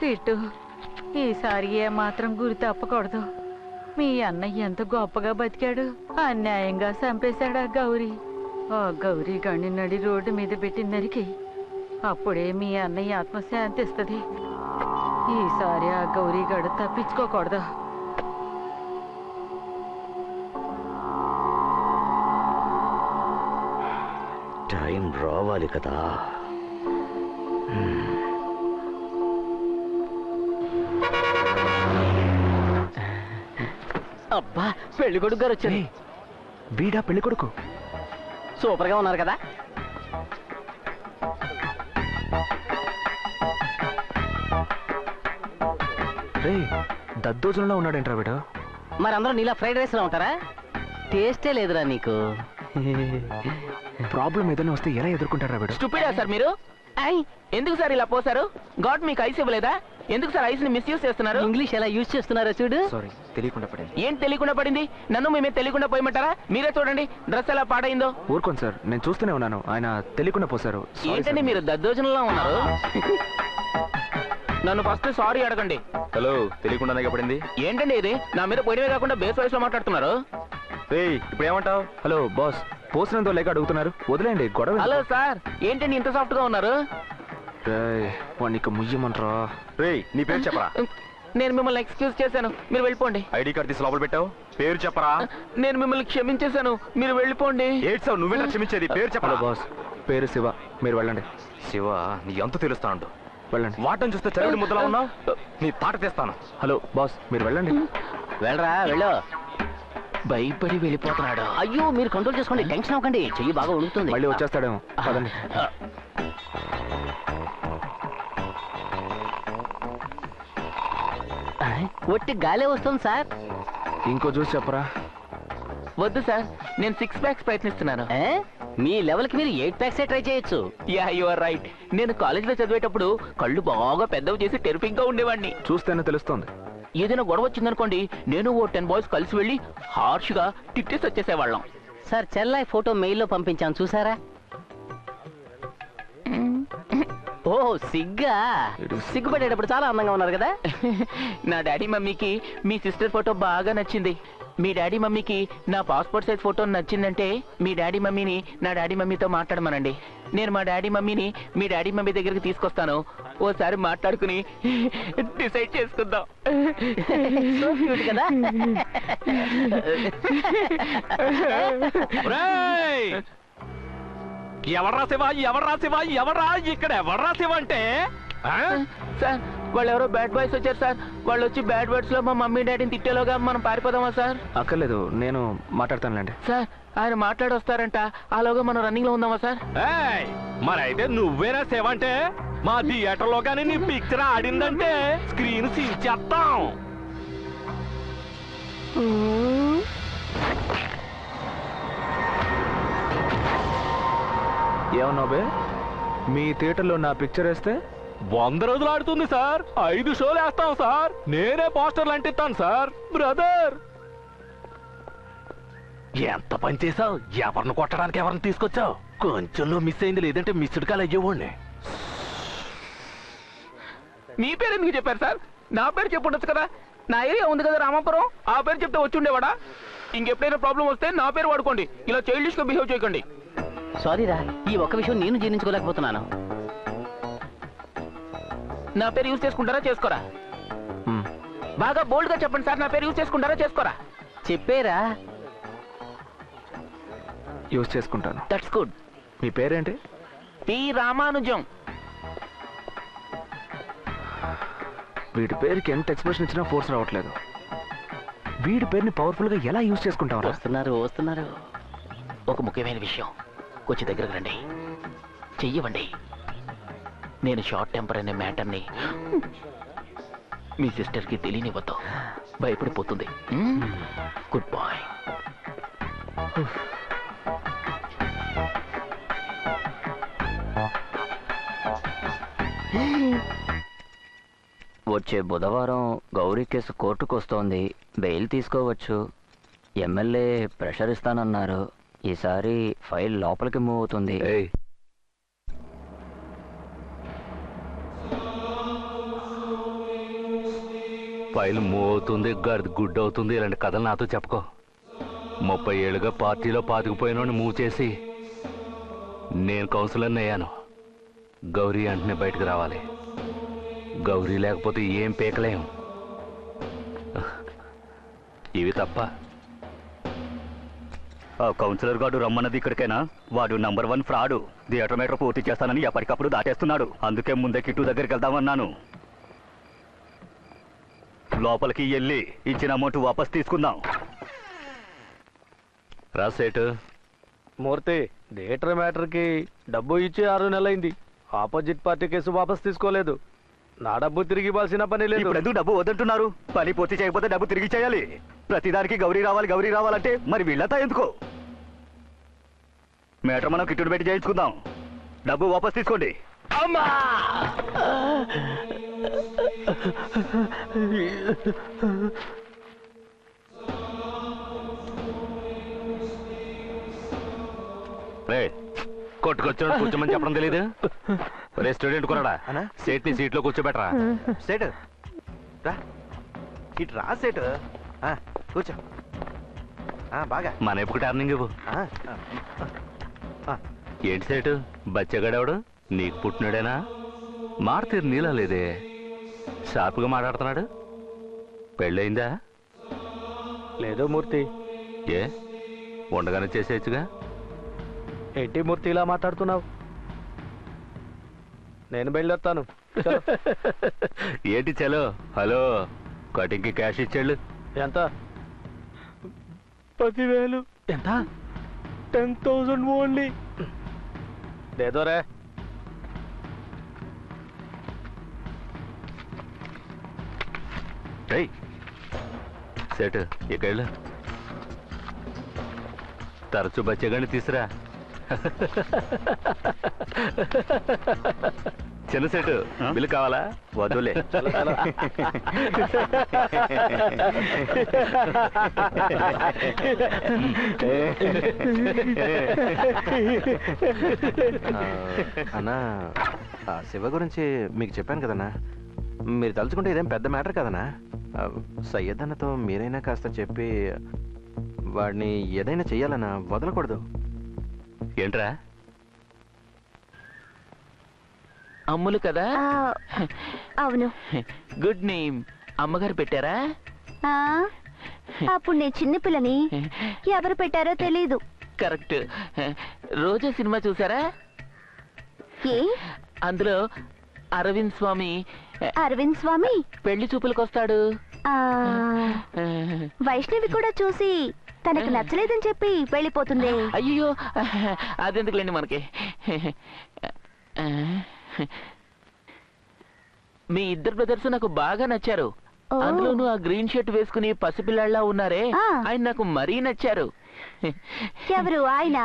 Speaker 10: కిట్టు, ఈసారి ఏమాత్రం గురి తప్పకూడదు. మీ అన్నయ్య ఎంత గొప్పగా బతికాడు, అన్యాయంగా చంపేశాడు ఆ గౌరీ. ఆ గౌరీ గండి నడి రోడ్డు మీద పెట్టి నరికి, అప్పుడే మీ అన్నయ్య ఆత్మశాంతిస్తుంది. ఈసారి ఆ గౌరీ గడు తప్పించుకోకూడదు.
Speaker 6: టైం రావాలి కదా.
Speaker 9: అబ్బా, పెళ్లి కొడుకు గారు వచ్చారు.
Speaker 3: వీడా పెళ్లి కొడుకు?
Speaker 9: సూపర్ గా ఉన్నారు కదా.
Speaker 3: రే, దద్దోజనంలో ఉన్నాడేంట్రా వీడు?
Speaker 9: మరందరూ నీలా ఫ్రైడ్ రైస్ లో ఉంటారా? టేస్టే లేదురా నీకు.
Speaker 3: ప్రాబ్లం ఏదైనా వస్తే ఎలా ఎదుర్కొంటారా వీడు?
Speaker 11: స్టూపిడా సార్ మీరు? ఎందుకు సార్ ఇలా పోసారు? గాడ్ మీకు ఐస్ ఇవ్వలేదా? ఎందుకు సార్ ఐస్ ని మిస్యూజ్ చేస్తున్నారు?
Speaker 9: ఇంగ్లీష్ ఎలా యూజ్ చేస్తున్నారో చూడు.
Speaker 3: సారీ, తెలియకుండా పడింది.
Speaker 11: ఏం తెలియకుండా పడింది? నన్ను మేమే తెలియకుండా పోయమంటారా? మీరే చూడండి డ్రెస్ ఎలా పాడైందో.
Speaker 3: ఊరుకోండి సార్, నేను చూస్తూనే ఉన్నాను, ఆయన తెలియకుండా పోసారు.
Speaker 11: ఏంటండి మీరు దద్దోజనంలో ఉన్నారు? నన్ను ఫస్ట్ సారీ అడగండి.
Speaker 3: హలో, తెలియకుండానే పడింది.
Speaker 11: ఏంటండి ఇది? నా మీద పోయినవే కాకుండా బేస్ వాయిస్ లో మాట్లాడుతున్నారు.
Speaker 3: ఇప్పుడు ఏమంటావు? హలో బాస్, పోసినంతో లేక అడుగుతున్నారు, వదిలేండి గొడవ.
Speaker 11: హలో సార్, ఏంటండి ఇంత సాఫ్ట్ గా ఉన్నారు?
Speaker 3: వాడికి ముయ్యమంటారా? నీ పేరు చెప్పరా?
Speaker 11: నేను మిమ్మల్ని ఎక్స్క్యూజ్ చేశాను, మీరు వెళ్ళిపోండి.
Speaker 3: ఐడి కార్డు తీసి లోపల పెట్టావు, పేరు చెప్పరా.
Speaker 11: నేను మిమ్మల్ని క్షమించేశాను, మీరు వెళ్ళిపోండి.
Speaker 3: ఏడ్చావు, నువ్వేనా క్షమించేది? పేరు చెప్పరా.
Speaker 1: బాస్, పేరు శివ, మీరు వెళ్ళండి.
Speaker 3: శివ, నీ ఎంత తెలుస్తా ఉండు. వెళ్ళండి. వాటం చూస్తే చదివిడి ముద్దలా ఉన్నావు, నీ తాట తెస్తాను.
Speaker 1: హలో బాస్, మీరు వెళ్ళండి.
Speaker 9: వెళ్ళరా వెళ్ళు.
Speaker 11: భయపడి వెళ్ళిపోతున్నాడు.
Speaker 9: అయ్యో మీరు కంట్రోల్ చేసుకోండి, టెన్షన్ అవ్వకండి, చెయ్యి బాగా ఉడుకుతుంది.
Speaker 1: మళ్ళీ వచ్చేస్తాడేమో. పదండి.
Speaker 9: ఒట్టి గాలే వస్తుంది సార్.
Speaker 1: ఇంకో చూసి చెప్పరా.
Speaker 11: వద్దు సార్, నేను 6 ప్యాక్స్ ప్రయత్నిస్తున్నాను.
Speaker 9: మీ లెవెల్కి మీరు 8 ప్యాక్సే ట్రై చేయొచ్చు.
Speaker 11: Yeah you are right. నేను కాలేజీలో చదివేటప్పుడు కళ్ళు బాగా పెద్దవి చేసి టెరిఫిక్ గా ఉండేవాడిని.
Speaker 1: చూస్తేనే తెలుస్తుంది.
Speaker 11: ఏదైనా గొడవ వచ్చిందనుకోండి, నేను ఓ 10 బాయ్స్ కలిసి వెళ్ళి హార్ష్ గా తిట్టేసి వచ్చేసేవాళ్ళం.
Speaker 9: సార్ చెల్లాయి ఫోటో మెయిల్లో పంపించాను, చూసారా? ఓ సిగ్గా, సిగ్గుపడేటప్పుడు చాలా అందంగా ఉన్నారు కదా.
Speaker 11: నా డాడీ మమ్మీకి మీ సిస్టర్ ఫోటో బాగా నచ్చింది. మీ డాడీ మమ్మీకి నా పాస్పోర్ట్ సైజ్ ఫోటో నచ్చిందంటే మీ డాడీ మమ్మీని నా డాడీ మమ్మీతో మాట్లాడమనండి. నేను మా డాడీ మమ్మీని మీ డాడీ మమ్మీ దగ్గరికి తీసుకొస్తాను. ఓసారి మాట్లాడుకుని డిసైడ్ చేసుకుందాం.
Speaker 9: కదా.
Speaker 3: ఎవర్రా శివ, ఎవర్రా శివ, ఎవర్రా ఇక్కడ, ఎవర్రా శివ అంటే?
Speaker 11: సార్ వాళ్ళు ఎవరో బ్యాడ్ బాయ్స్ వచ్చారు సార్. వాళ్ళు వచ్చి బ్యాడ్ వర్డ్స్ లో మా మమ్మీ డాడీని తిట్టేలోగా మనం పారిపోదామా సార్?
Speaker 1: అక్కర్లేదు, నేను మాట్లాడతానులేండి.
Speaker 11: సార్ ఆయన మాట్లాడొస్తారంట, ఆలోగా మనం రన్నింగ్ లో ఉందామా సార్?
Speaker 3: మరైతే నువ్వేనా శివ అంటే? మా థియేటర్ లో కానీ నీ పిక్చర్ ఆడిందంటే స్క్రీన్ సీల్చేస్తాం.
Speaker 1: ఏమన్నావు బే? మీ థియేటర్లో నా పిక్చర్ వేస్తే
Speaker 3: 100 రోజులు ఆడుతుంది సార్. 5 షోలు వేస్తాం సార్. నేనే పోస్టర్లు అంటిస్తాను సార్. బ్రదర్, ఎంత పని చేసావు? ఎవరిని కొట్టడానికి ఎవరిని తీసుకొచ్చావు? కొంచెంలో మిస్ అయింది, లేదంటే మిస్డ్ కాల్ అయ్యేవాడిని.
Speaker 11: మీ పేరు ఎందుకు చెప్పారు సార్? నా పేరు చెప్పుండొచ్చు కదా. నా ఏరియా ఉంది కదా రామాపురం, ఆ పేరు చెప్తే వచ్చి ఉండేవాడా? ఇంకెప్పుడైనా ప్రాబ్లం వస్తే నా పేరు వాడుకోండి, ఇలా చైల్డిష్ గా బిహేవ్ చేయకండి.
Speaker 9: సారీ రా, ఈ ఒక్క విషయం నేను జీర్ణించుకోలేకపోతున్నాను.
Speaker 11: నా పేరు యూజ్ చేసుకుంటారా చేసుకోరా? బాగా బోల్డ్ గా చెప్పండి సార్, నా పేరు యూజ్ చేసుకుంటారా చేసుకోరా?
Speaker 9: చెప్పేరా.
Speaker 1: యూజ్ చేసుకుంటాను.
Speaker 11: That's good.
Speaker 1: మీ పేరేంటి?
Speaker 11: పి రామానుజం.
Speaker 1: వీడి పేరుకి ఎంత ఎక్స్ప్రెషన్ ఇచ్చినా ఫోర్స్ రావట్లేదు. వీడి పేరుని పవర్ఫుల్ గా ఎలా యూజ్ చేసుకుంటావు?
Speaker 9: వస్తున్నారు.
Speaker 11: ఒక ముఖ్యమైన విషయం, కొంచెం దగ్గరకు రండి, చెయ్యవండి. నేను షార్ట్ టెంపర్ అనే మ్యాటర్ని మీ సిస్టర్కి తెలియనివ్వద్దు, భయపడిపోతుంది. Good bye.
Speaker 12: వచ్చే బుధవారం గౌరీ కేసు కోర్టుకు వస్తోంది. బెయిల్ తీసుకోవచ్చు. ఎమ్మెల్యే ప్రెషర్ ఇస్తానన్నారు. ఈసారి ఫైల్ లోపలికి మూవ్ అవుతుంది.
Speaker 6: ఫైల్ మూవ్ అవుతుంది, గడిది గుడ్ అవుతుంది, ఇలాంటి కథలు నాతో చెప్పుకో. 30 ఏళ్ళుగా పార్టీలో పాతుకుపోయినోడిని మూవ్ చేసి నేను కౌన్సిలర్ని అయ్యాను. గౌరీ అంటనే బయటకు రావాలి. గౌరీ లేకపోతే ఏం పీకలేం. ఇవి తప్ప.
Speaker 13: కౌన్సిలర్ గారు రమ్మన్నది ఇక్కడికైనా? వాడు నంబర్ 1 ఫ్రాడు. థియేటర్ మీటర్ పూర్తి చేస్తానని ఎప్పటికప్పుడు దాటేస్తున్నాడు. అందుకే ముందే కిట్టు దగ్గరికి వెళ్దామన్నాను. లోపలికి వెళ్ళి ఇచ్చిన అమౌంట్ వాపస్ తీసుకుందాం.
Speaker 6: రాసేటు
Speaker 1: మూర్తి, థియేటర్ మ్యాటర్కి డబ్బు ఇచ్చి 6 నెలలైంది. ఆపోజిట్ పార్టీ కేసు వాపస్ తీసుకోలేదు. నా డబ్బు తిరిగి ఇవ్వాల్సిన పని లేదు.
Speaker 13: ఇప్పుడు ఎందుకు డబ్బు వద్దంటున్నారు? పని పూర్తి చేయకపోతే డబ్బు తిరిగి చేయాలి. ప్రతిదానికి గౌరీ రావాలంటే మరి వీళ్ళతా ఎందుకో? మేటర్ మనం కిట్టుడు పెట్టి చేయించుకుందాం. డబ్బు వాపస్ తీసుకోండి.
Speaker 11: అమ్మా!
Speaker 6: కొట్టుకొచ్చాడు, కూర్చోమని చెప్పడం తెలీదు. రెస్టారెంట్ కొనడా సేట్ ని సీట్లో కూర్చోబెట్టరా.
Speaker 3: సేటు రా, ఇటు రా సేటు. కూర్చో. బాగా
Speaker 6: మన ఎప్పుడు టర్నింగ్ ఇవ్వు. ఏంటి సేటు, బచ్చగాడేవాడు నీకు పుట్టినాడేనా? మాట తీరు నీలా లేదే. షార్ప్గా మాట్లాడుతున్నాడు. పెళ్ళయిందా?
Speaker 1: లేదో మూర్తి.
Speaker 6: ఏ ఉండగానే చేసేయచ్చుగా.
Speaker 1: ఏంటి మూర్తి ఇలా మాట్లాడుతున్నావు? నేను బయలుదేరుతాను.
Speaker 6: ఏంటి చలో? హలో, కటింగ్కి క్యాష్ ఇచ్చాడు.
Speaker 1: ఎంత? 10,000. ఎంత? 10,000 ఓన్లీ. లేదోరే.
Speaker 6: సెట్ ఇకెళ్ళు. తరచు బచ్చగాని తీసురా. చిన్న సెట్ బిల్లు కావాలా? వద్దులే.
Speaker 14: అన్నా, శివ గురించి మీకు చెప్పాను కదన్నా. మీరు తలుచుకుంటే ఇదేం పెద్ద మ్యాటర్ కదనా. సయ్యద్ అన్నతో మీరైనా కాస్త చెప్పి వాడిని ఏదైనా చెయ్యాలన్నా, వదలకూడదు.
Speaker 6: ఏంట్రా?
Speaker 11: అమ్ములు కదా?
Speaker 4: అవును.
Speaker 11: Good name. అమ్మగారు పెట్టారా?
Speaker 4: అప్పుడు నేను చిన్నపిల్లని, ఎవరు పెట్టారో తెలీదు.
Speaker 11: కరెక్ట్. రోజా సినిమా చూసారా?
Speaker 4: ఏ?
Speaker 11: అందులో అరవింద్ స్వామి
Speaker 4: పెళ్లి
Speaker 11: చూపులకు వస్తాడు.
Speaker 4: వైష్ణవి కూడా చూసి తనకు నచ్చలేదని చెప్పి వెళ్ళిపోతుంది.
Speaker 11: అయ్యో, అదెందుకులేండి మనకి. మీ ఇద్దరు బ్రదర్స్ నాకు బాగా నచ్చారు. అందులోనూ ఆ గ్రీన్ షర్ట్ వేసుకుని పసిపిల్లాళ్ళ ఉన్నారే, ఆయన నాకు మరీ నచ్చారు.
Speaker 4: ఎవరు ఆయన?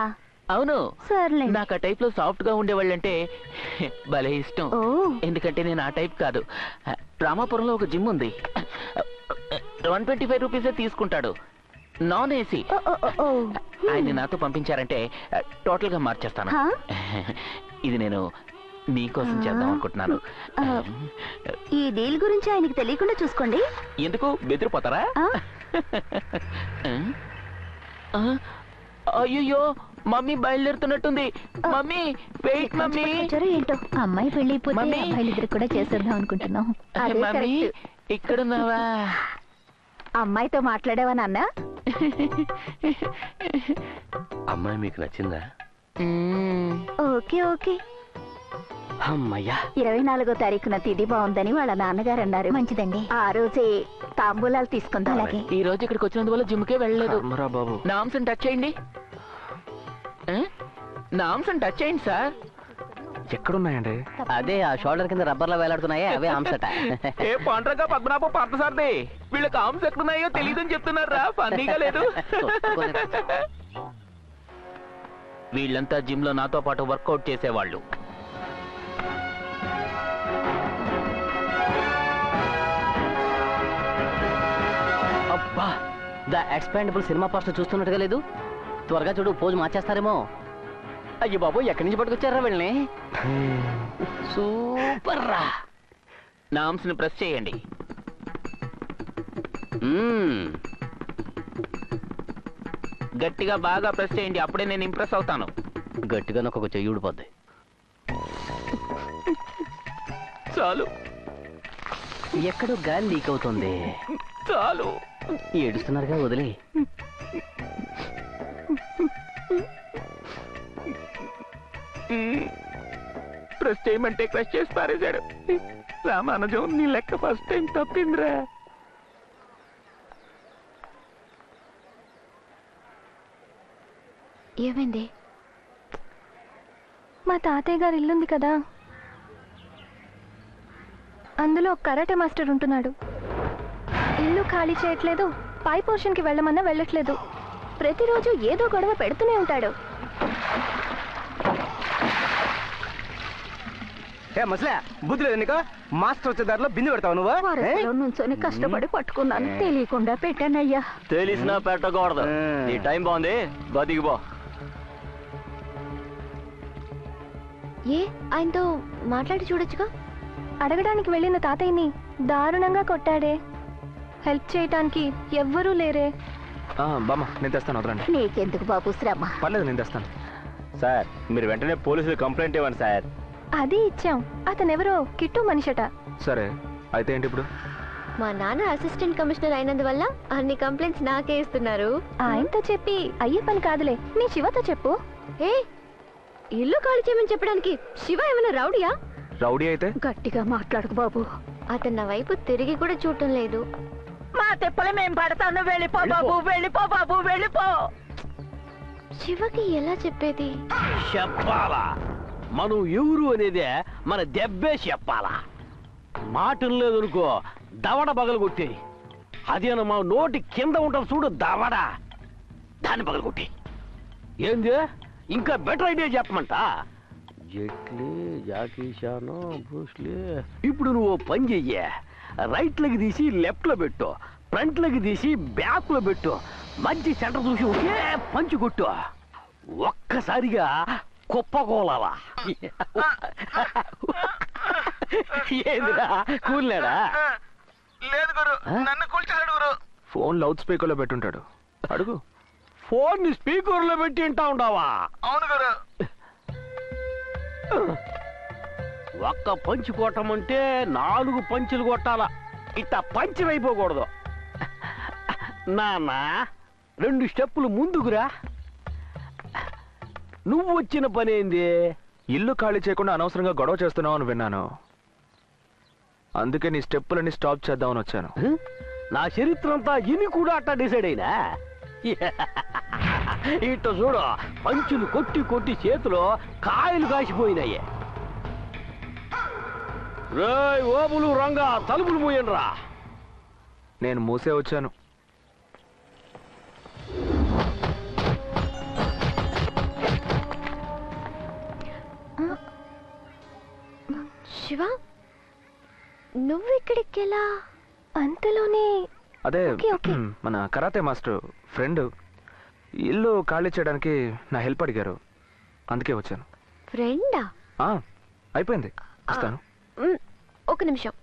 Speaker 11: అవును,
Speaker 4: సర్లే.
Speaker 11: నాకు ఆ టైప్ లో సాఫ్ట్ గా ఉండేవాళ్ళంటే భలే ఇష్టం. ఎందుకంటే నేను ఆ టైప్ కాదు. రామాపురంలో ఒక జిమ్ ఉంది, 125 రూపీసే తీసుకుంటాడు, నాన్ ఏసీ. ఆయన్ని నాతో పంపించారంటే టోటల్ గా మార్చేస్తాను. ఇది నేను మీకోసం చేద్దాం అనుకుంటున్నాను.
Speaker 4: ఈ డీల్ గురించి ఆయనకి తెలియకుండా చూసుకోండి.
Speaker 11: ఎందుకు బెదిరిపోతారా? అయ్యో, మమ్మీ బయలుదేరుతున్నట్టుంది. Mummy wait. మమ్మీ
Speaker 7: ఏంటో అమ్మాయి పెళ్లి అబ్బాయిలిద్దరు కూడా చేసేద్దాం అనుకుంటున్నాం.
Speaker 11: మమ్మీ ఇక్కడున్నావా?
Speaker 7: అమ్మాయితో మాట్లాడావా నాన్న?
Speaker 6: అమ్మాయి మీకు నచ్చిందా?
Speaker 4: Okay okay.
Speaker 7: అమ్మయ్యా, 24వ తారీఖున తిథి బాగుందని వాళ్ళ నాన్నగారు అన్నారు. మంచిదండి, ఆ రోజే తాంబూలాలు తీసుకుందాం. అలాగే.
Speaker 11: ఈ రోజు ఇక్కడికి వచ్చినందువల్ల జిమ్కే వెళ్ళలేదు.
Speaker 14: బాబు,
Speaker 11: నామ్స్ టచ్ చేయండి. నామ్స్ టచ్ చేయండి సార్.
Speaker 14: ఎక్కడున్నాయండి?
Speaker 9: అదే ఆ షోల్డర్ కింద రబ్బర్ లో వేలాడుతున్నాయే, అవే ఆమ్సట.
Speaker 11: ఏ పాండ్రగా పద్మనాభ పార్థసారథి, వీళ్ళకి ఆమ్స్ ఎక్కడున్నాయో తెలియదని చెప్తున్నారా? ఫన్నీగా లేదు. వీళ్ళంతా జిమ్ లో నాతో పాటు వర్కౌట్ చేసేవాళ్ళు.
Speaker 9: అబ్బా, ద ఎక్స్పాండబుల్ సినిమా పోస్టర్ చూస్తున్నట్టుగా లేదు. త్వరగా చూడు, పోజు మార్చేస్తారేమో. అయ్యో బాబు, ఎక్కడి నుంచి పట్టుకొచ్చారా వీళ్ళని? సూపర్ రా.
Speaker 11: నామ్స్ ని ప్రెస్ చేయండి. గట్టిగా బాగా ప్రెస్ చేయండి, అప్పుడే నేను ఇంప్రెస్ అవుతాను.
Speaker 9: గట్టిగా ఒక చెయ్యి ఊడిపోద్ది.
Speaker 11: చాలు.
Speaker 9: ఎక్కడో గాలి లీక్ అవుతుంది.
Speaker 11: చాలు.
Speaker 9: ఏడుస్తున్నారుగా, వదిలే.
Speaker 11: ప్రెస్ చేయమంటే ప్రెస్ చేసి పారేశాడు. రామానుజం, నీ లెక్క ఫస్ట్ టైం తప్పిందిరా.
Speaker 4: ఏమైంది? మా తాతయ్య గారి ఇల్లుంది కదా, అందులో ఒక కరాటే మాస్టర్ ఉంటున్నాడు. ఇల్లు ఖాళీ చేయట్లేదు, పై పోర్షన్కి వెళ్ళమన్నా వెళ్ళట్లేదు. ప్రతిరోజు ఏదో గొడవ పెడుతూనే ఉంటాడు.
Speaker 1: మసలే బుద్ధి లేదు నీకు? మాస్టర్ వచ్చే దారిలో బిందు పెడతావు నువ్వు?
Speaker 4: నుంచొని కష్టపడి పట్టుకున్నాను, తెలియకుండా పెట్టానయ్యా.
Speaker 12: తెలిసినా పెట్టకూడదు. ఈ టైం బాగుంది, బతికిపో.
Speaker 4: ఏ, ఆయనతో మాట్లాడి చూడొచ్చుగా. అడగడానికి వెళ్ళిన తాతయ్యని దారుణంగా కొట్టాడే. హెల్ప్ చేయటానికి ఎవ్వరూ లేరే.
Speaker 14: బామ్మ, నేను తెస్తాను, వదలండి.
Speaker 4: నీకెందుకు బాబు శ్రమ?
Speaker 14: పర్లేదు, నేను తెస్తాను.
Speaker 1: సార్, మీరు వెంటనే పోలీసులు కంప్లైంట్ ఇవ్వండి సార్.
Speaker 4: అది ఇచ్చాం. అతనెవరో కిట్టు మనిషట.
Speaker 14: సరే, అయితే ఏంటి ఇప్పుడు?
Speaker 4: మా నాన్న అసిస్టెంట్ కమిషనర్ అయినందువల్ల అన్ని కంప్లైంట్స్ నాకే ఇస్తున్నారు.
Speaker 7: ఆయనతో చెప్పి అయ్యే పని కాదులే, నీ శివతో చెప్పు.
Speaker 4: ఏ ఇల్లు ఖాళీ చేయమని చెప్పడానికి శివ ఏమైనా రౌడీయా?
Speaker 14: రౌడీ అయితే
Speaker 10: గట్టిగా మాట్లాడుకు బాబు.
Speaker 4: అతను నా వైపు తిరిగి కూడా చూడటం లేదు.
Speaker 10: మా తెప్పలు మేం పడతాను, వెళ్ళిపో బాబు, వెళ్ళిపో బాబు, వెళ్ళిపో.
Speaker 4: శివకి ఎలా చెప్పేది?
Speaker 1: చెప్పాలా? మనం ఎవరు అనేదే మన దెబ్బే చెప్పాలా. మాటం లేదనుకో దవడ పగలు కొట్టి, అదేనా మా నోటి కింద ఉంటుంది చూడు దవడ, దాన్ని పగలు కొట్టి. ఏంది ఇంకా బెటర్ ఐడియా చెప్పమంట? Jet Li, Jackie Chan, Bruce Lee. ఇప్పుడు నువ్వు పని చెయ్యే, రైట్ లెగ్ తీసి లెఫ్ట్ లో పెట్టు, ఫ్రంట్ లెగ్ తీసి బ్యాక్ లో పెట్టు, మంచి సెంటర్ చూసి ఒకే పంచి కొట్టు. ఒక్కసారిగా కుప్పకోలాలా. ఏదిరా కూలేడా?
Speaker 2: లేదు గురు, నన్ను కూల్చాడు గురు.
Speaker 14: ఫోన్ లౌడ్ స్పీకర్లో పెట్టుంటాడు, అడుగు.
Speaker 1: ఫోన్ ని స్పీకర్ లో పెట్టి వింటా ఉండవా?
Speaker 2: అవును గురు.
Speaker 1: ఒక్క పంచి కొట్టమంటే 4 పంచులు కొట్టాలా, ఇట్ట పంచర్ అయిపోకూడదు. నాన్న 2 స్టెప్పులు ముందుకురా. నువ్వు వచ్చిన పని ఏంది?
Speaker 14: ఇల్లు ఖాళీ చేయకుండా అనవసరంగా గొడవ చేస్తున్నావు అని విన్నాను, అందుకే నీ స్టెప్పులని స్టాప్ చేద్దామని వచ్చాను.
Speaker 1: నా చరిత్ర అంతా ఇని కూడా అట్టా డిసైడ్ అయినా. ఇట్ట చూడు, పంచులు కొట్టి కొట్టి చేతిలో కాయలు కాసిపోయినాయి. రేయ్ ఓబులు రంగా, తలుపులు మూయండ్రా.
Speaker 14: నేను మూసే వచ్చాను.
Speaker 4: శివ, నువ్వు ఇక్కడికి ఎలా? అంతలోనే
Speaker 14: అదే మన కరాటే మాస్టర్ ఫ్రెండ్ ఇల్లు ఖాళీ చేయడానికి నా హెల్ప్ అడిగారు, అందుకే వచ్చాను.
Speaker 4: ఫ్రెండా?
Speaker 14: అయిపోయింది, వస్తాను.
Speaker 4: ఒక నిమిషం.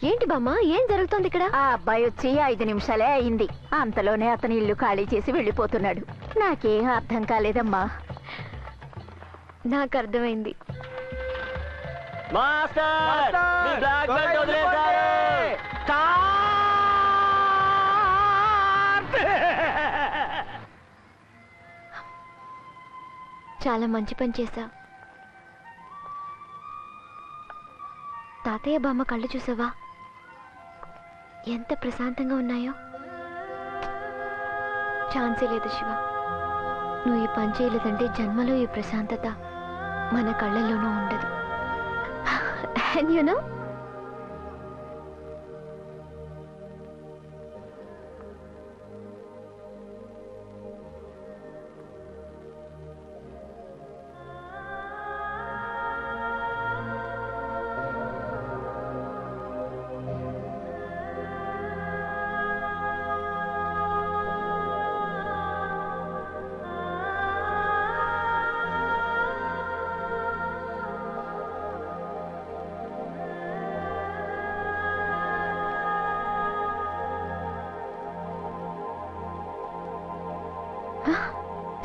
Speaker 4: ఏంటి బామ్మ, ఏం జరుగుతోంది ఇక్కడ?
Speaker 10: ఆ అబ్బాయి వచ్చి 5 నిమిషాలే అయింది, అంతలోనే అతని ఇల్లు ఖాళీ చేసి వెళ్ళిపోతున్నాడు. నాకేం అర్థం కాలేదమ్మా.
Speaker 4: నాకు అర్థమైంది.
Speaker 1: మాస్టర్, మీ బ్లాక్ బెల్ట్ వదిలేశారు.
Speaker 4: చాలా మంచి పని చేశావు. తాతయ్య బామ్మ కళ్ళు చూసావా, ఎంత ప్రశాంతంగా ఉన్నాయో? ఛాన్సే లేదు శివ, నువ్వు ఈ పని చేయలేదంటే జన్మలో ఈ ప్రశాంతత మన కళ్ళల్లోనూ ఉండదు. And you know,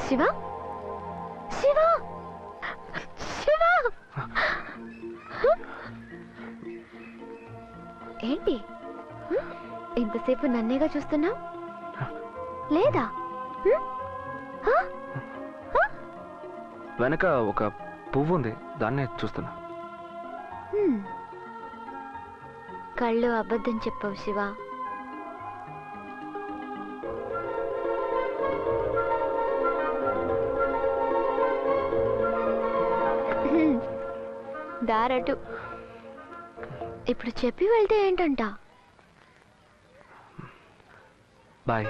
Speaker 4: Shiva, Shiva, Shiva. ఏంటి ఇంతసేపు నన్నేగా చూస్తున్నావు? లేదా?
Speaker 14: వెనక ఒక పువ్వు ఉంది, దాన్నే చూస్తున్నా.
Speaker 4: కళ్ళు అబద్ధం చెప్పవు శివ. దారటు. ఇప్పుడు చెప్పి వెళ్తే ఏంటంట?
Speaker 14: బాయ్.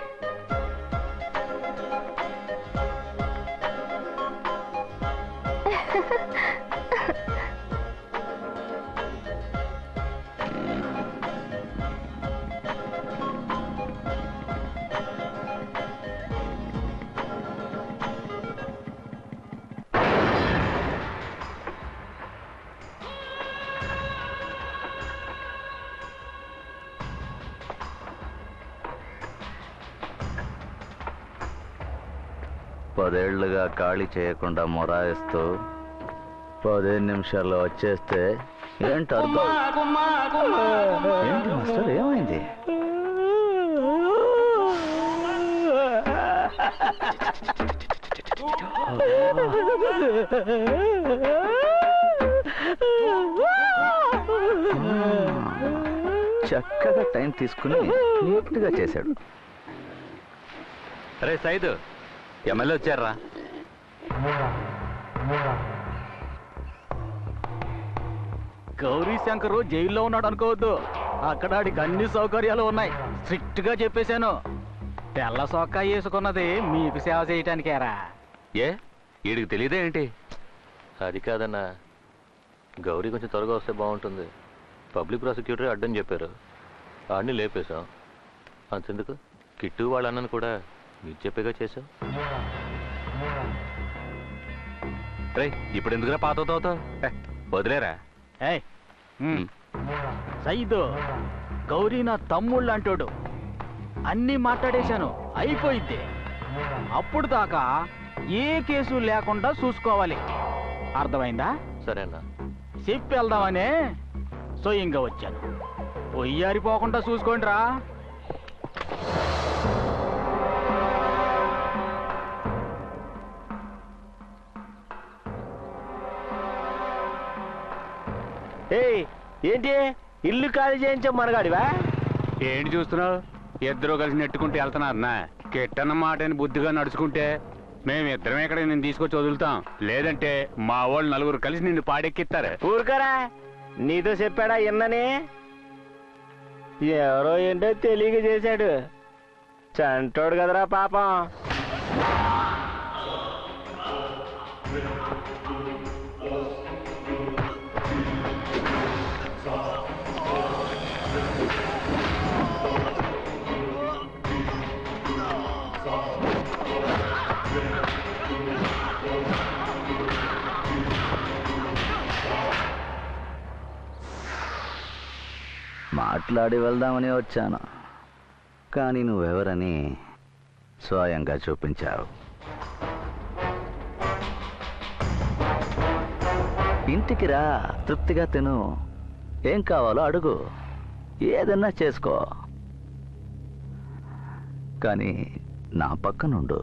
Speaker 13: పదేళ్లుగా ఖాళీ చేయకుండా మొరాయిస్తూ 15 నిమిషాల్లో వచ్చేస్తే ఏంటి అర్థం? ఏంటి మాస్టర్ ఏమైంది? చక్కగా టైం తీసుకుని నీట్గా చేశాడు.
Speaker 5: అరే సైదు, ఎమ్మెల్యే వచ్చారా?
Speaker 9: గౌరీ శంకరు జైల్లో ఉన్నాడు అనుకోవద్దు. అక్కడ ఆడికి అన్ని సౌకర్యాలు ఉన్నాయి. స్ట్రిక్ట్ గా చెప్పేశాను. తెల్ల సొక్కా వేసుకున్నది మీకు సేవ చేయటానికేరా.
Speaker 6: ఏ వీడికి తెలియదే ఏంటి? అది కాదన్నా, గౌరీ కొంచెం త్వరగా వస్తే బాగుంటుంది. పబ్లిక్ ప్రాసిక్యూటర్ అడ్డం చెప్పారు, ఆడిని లేపేశాం. అంతెందుకు కిట్టు వాళ్ళ అన్నను కూడా మీరు చెప్పేగా చేశాం.
Speaker 5: రే ఇప్పుడు ఎందుకురా పాత అవుతావు? వదిలేరా.
Speaker 9: సైదు, గౌరీ నా తమ్ముళ్ళు అంటాడు. అన్నీ మాట్లాడేశాను, అయిపోయింది. అప్పుడు దాకా ఏ కేసు లేకుండా చూసుకోవాలి. అర్థమైందా?
Speaker 6: సరేనా?
Speaker 9: చెప్పి వెళ్దామనే స్వయంగా వచ్చాను. పొయ్యారిపోకుండా చూసుకోండి రా.
Speaker 1: ఏంటి ఇల్లు ఖాళీ చేయించా మనగాడివా?
Speaker 5: ఏంటి చూస్తున్నావు? ఇద్దరు కలిసి నెట్టుకుంటూ వెళ్తున్నారన్నా. కిట్టన్న మాటని బుద్ధిగా నడుచుకుంటే మేమిద్దరం ఇక్కడ నేను తీసుకొచ్చి వదులుతాం. లేదంటే మా వాళ్ళు నలుగురు కలిసి నిన్ను పాడెక్కిస్తారు.
Speaker 1: ఊరుకరా, నీతో చెప్పాడా ఇన్ననే? ఎవరో ఏంటో తెలియక చేశాడు. చంటోడు కదరా పాపం.
Speaker 13: మాట్లాడి వెళ్దామని వచ్చాను, కానీ నువ్వెవరని స్వయంగా చూపించావు. ఇంటికి రా, తృప్తిగా తిను, ఏం కావాలో అడుగు, ఏదన్నా చేసుకో, కానీ నా పక్కనుండు.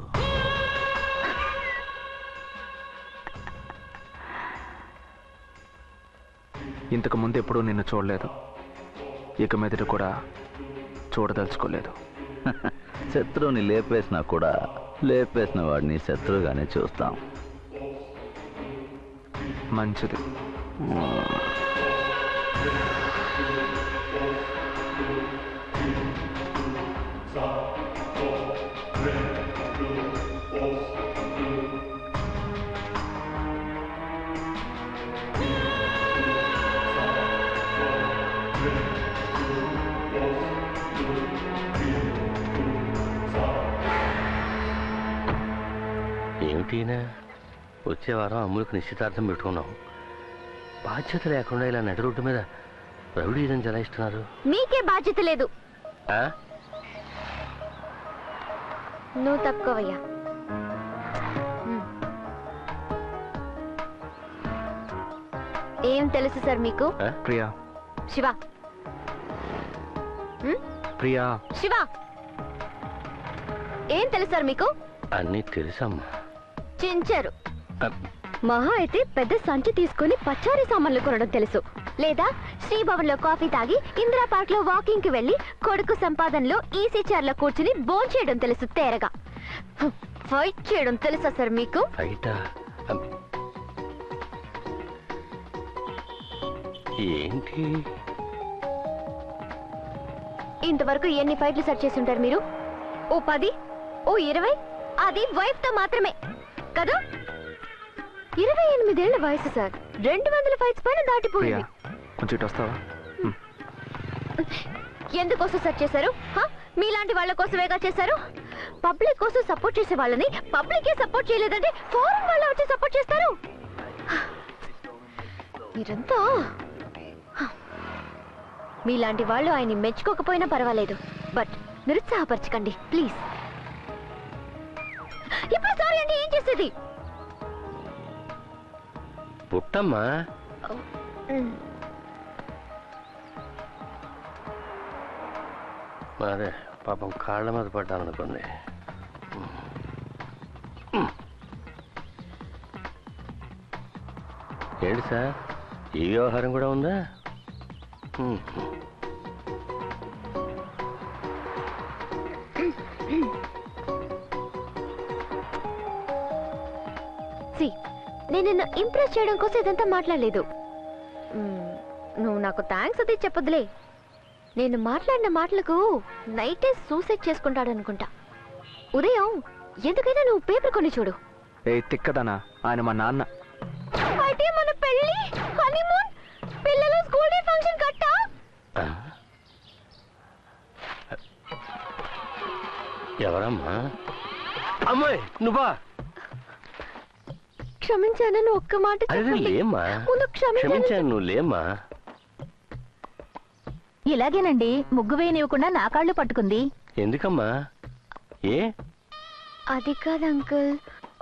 Speaker 14: ఇంతకు ముందు ఎప్పుడూ నిన్ను చూడలేదు, ఇక మీదట కూడా చూడదలుచుకోలేదు.
Speaker 13: శత్రువుని లేపేసినా కూడా లేపేసిన వాడిని శత్రువుగానే చూస్తాం.
Speaker 14: మంచిది.
Speaker 6: ఏమిటినా వచ్చే వారం అమ్ములకు నిశ్చితార్థం పెట్టుకున్నాం. బాధ్యత లేకుండా ఇలా నడి రోడ్డు మీద రౌడీజం చలాయిస్తున్నారు.
Speaker 4: మీకే బాధ్యత లేదు. నువ్వు తక్కువయ్యా. ఏం తెలుసు సార్ మీకు?
Speaker 14: ప్రియా.
Speaker 4: శివ.
Speaker 14: ప్రియా.
Speaker 4: శివ, ఏం తెలుసు సార్ మీకు?
Speaker 6: అన్నీ తెలుసమ్మా.
Speaker 4: చించారు. మహా అయితే పెద్ద సంచి తీసుకుని పచారీ సామాన్లు కొనడం తెలుసు. లేదా శ్రీభవన్ లో కాఫీ తాగి ఇందిరా పార్క్ లో వాకింగ్ కి వెళ్లి కొడుకు సంపాదనలో ఈసీ చైర్ లో కూర్చుని భోజనం చేయడం తెలుసు. తేరగా ఫైట్ చేయడం తెలుసా సార్ మీకు?
Speaker 6: ఏంటి
Speaker 4: ఇంతవరకు ఎన్ని ఫైట్లు సెట్ చేసి ఉంటారు మీరు? ఓ 10, ఓ 20, అది వైఫ్ తో మాత్రమే కదా? 28 ఏళ్ల వయసు సార్. 200 ఫైట్స్ పైన దాటిపోయింది.
Speaker 14: కొంచెం వస్తావా?
Speaker 4: ఎందుకోసం సెట్ చేశారు? మీలాంటి వాళ్ళ కోసమేగా చేశారు. పబ్లిక్ కోసం సపోర్ట్ చేసే వాళ్ళని పబ్లికే సపోర్ట్ చేయలేదంటే ఫారెన్ వాళ్ళ వచ్చి సపోర్ట్ చేస్తారు. మీరంతా మీలాంటి వాళ్ళు ఆయన్ని మెచ్చుకోకపోయినా పర్వాలేదు, బట్ నిరుత్సాహపరచకండి ప్లీజ్. ఇప్పుడు సారీ అంటే ఏం చేసేది?
Speaker 6: పుట్టమ్మా. అదే పాపం కాళ్ళ మీద పడ్డామనుకోండి. ఏంటి సార్, ఈ వ్యవహారం కూడా ఉందా?
Speaker 4: నేను నిన్ను ఇంప్రెస్ చేయడం కోసం ఇదంతా మాట్లాడలేదు. నువ్వు నాకు థ్యాంక్స్ అది చెప్పొద్దులే. నేను మాట్లాడిన మాటలకు నైటే సూసైడ్ చేసుకుంటాడు అనుకుంటా. ఉదయం ఎందుకైనా నువ్వు పేపర్ కొని చూడు.
Speaker 14: ఏ తిక్కదనా, ఆయన మా నాన్న.
Speaker 4: అయితే మన పెళ్లి, హనీమూన్, పిల్లల స్కూల్ డే ఫంక్షన్ కట్టా.
Speaker 6: ఎవరమ్మా? అమ్మాయి నువ్వా?
Speaker 4: క్షమించానని ఒక్క మాట
Speaker 6: లేమ్మా. క్షమించాను, నువ్వు లేమ్మా.
Speaker 7: ఇలాగేనండి, ముగ్గు వేయనివ్వకుండా నా కాళ్ళు పట్టుకుంది.
Speaker 6: ఎందుకమ్మా? ఏ?
Speaker 4: అది కాదు అంకుల్,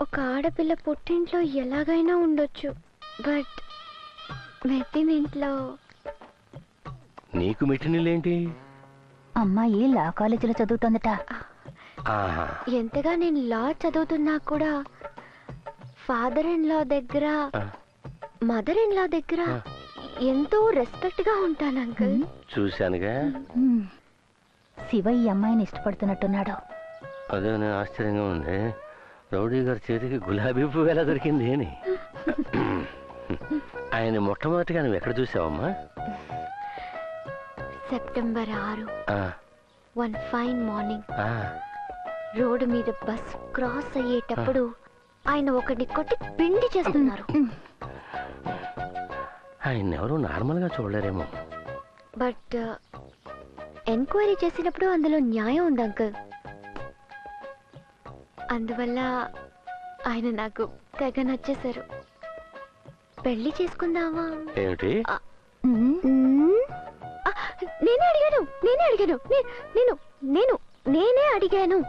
Speaker 4: ఒక ఆడపిల్ల పుట్టింట్లో ఎలాగైనా ఉండొచ్చు, బట్ మెట్టినింట్లో.
Speaker 6: నీకు మెట్టినిల్లేంటి?
Speaker 7: అమ్మాయి లా కాలేజీలో చదువుతోందట.
Speaker 4: ఎంతగా నేను లా చదువుతున్నా కూడా ఫాదర్ ఇన్ లా దగ్గర, మదర్ ఇన్ లా దగ్గర ఎంతో రెస్పెక్ట్ గా ఉంటాను అంకుల్.
Speaker 6: చూశానుగా.
Speaker 7: శివ ఈ అమ్మాయిని ఇష్టపడుతున్నట్టున్నాడు.
Speaker 6: అదే ఆశ్చర్యంగా ఉంది. రౌడీ గారి చేతికి గులాబీ పువ్వు ఎలా దొరికింది అని. ఆయన మొట్టమొదటిగా నువ్వు ఎక్కడ చూసావమ్మా?
Speaker 4: September 6 one fine morning road మీద బస్ క్రాస్ అయ్యేటప్పుడు ఆయన ఒకటి కొట్టి పిండి చేస్తున్నారు.
Speaker 6: ఆయన ఎవరు నార్మల్ గా చూడలేరేమో.
Speaker 4: బట్ ఎంక్వైరీ చేసినప్పుడు అందులో న్యాయం ఉంది అంకుల్. అందువల్ల ఆయన నాకు తెగ నచ్చేశారు. పెళ్లి చేసుకుందామా?
Speaker 6: ఏమిటి?
Speaker 4: నేనే అడిగాను.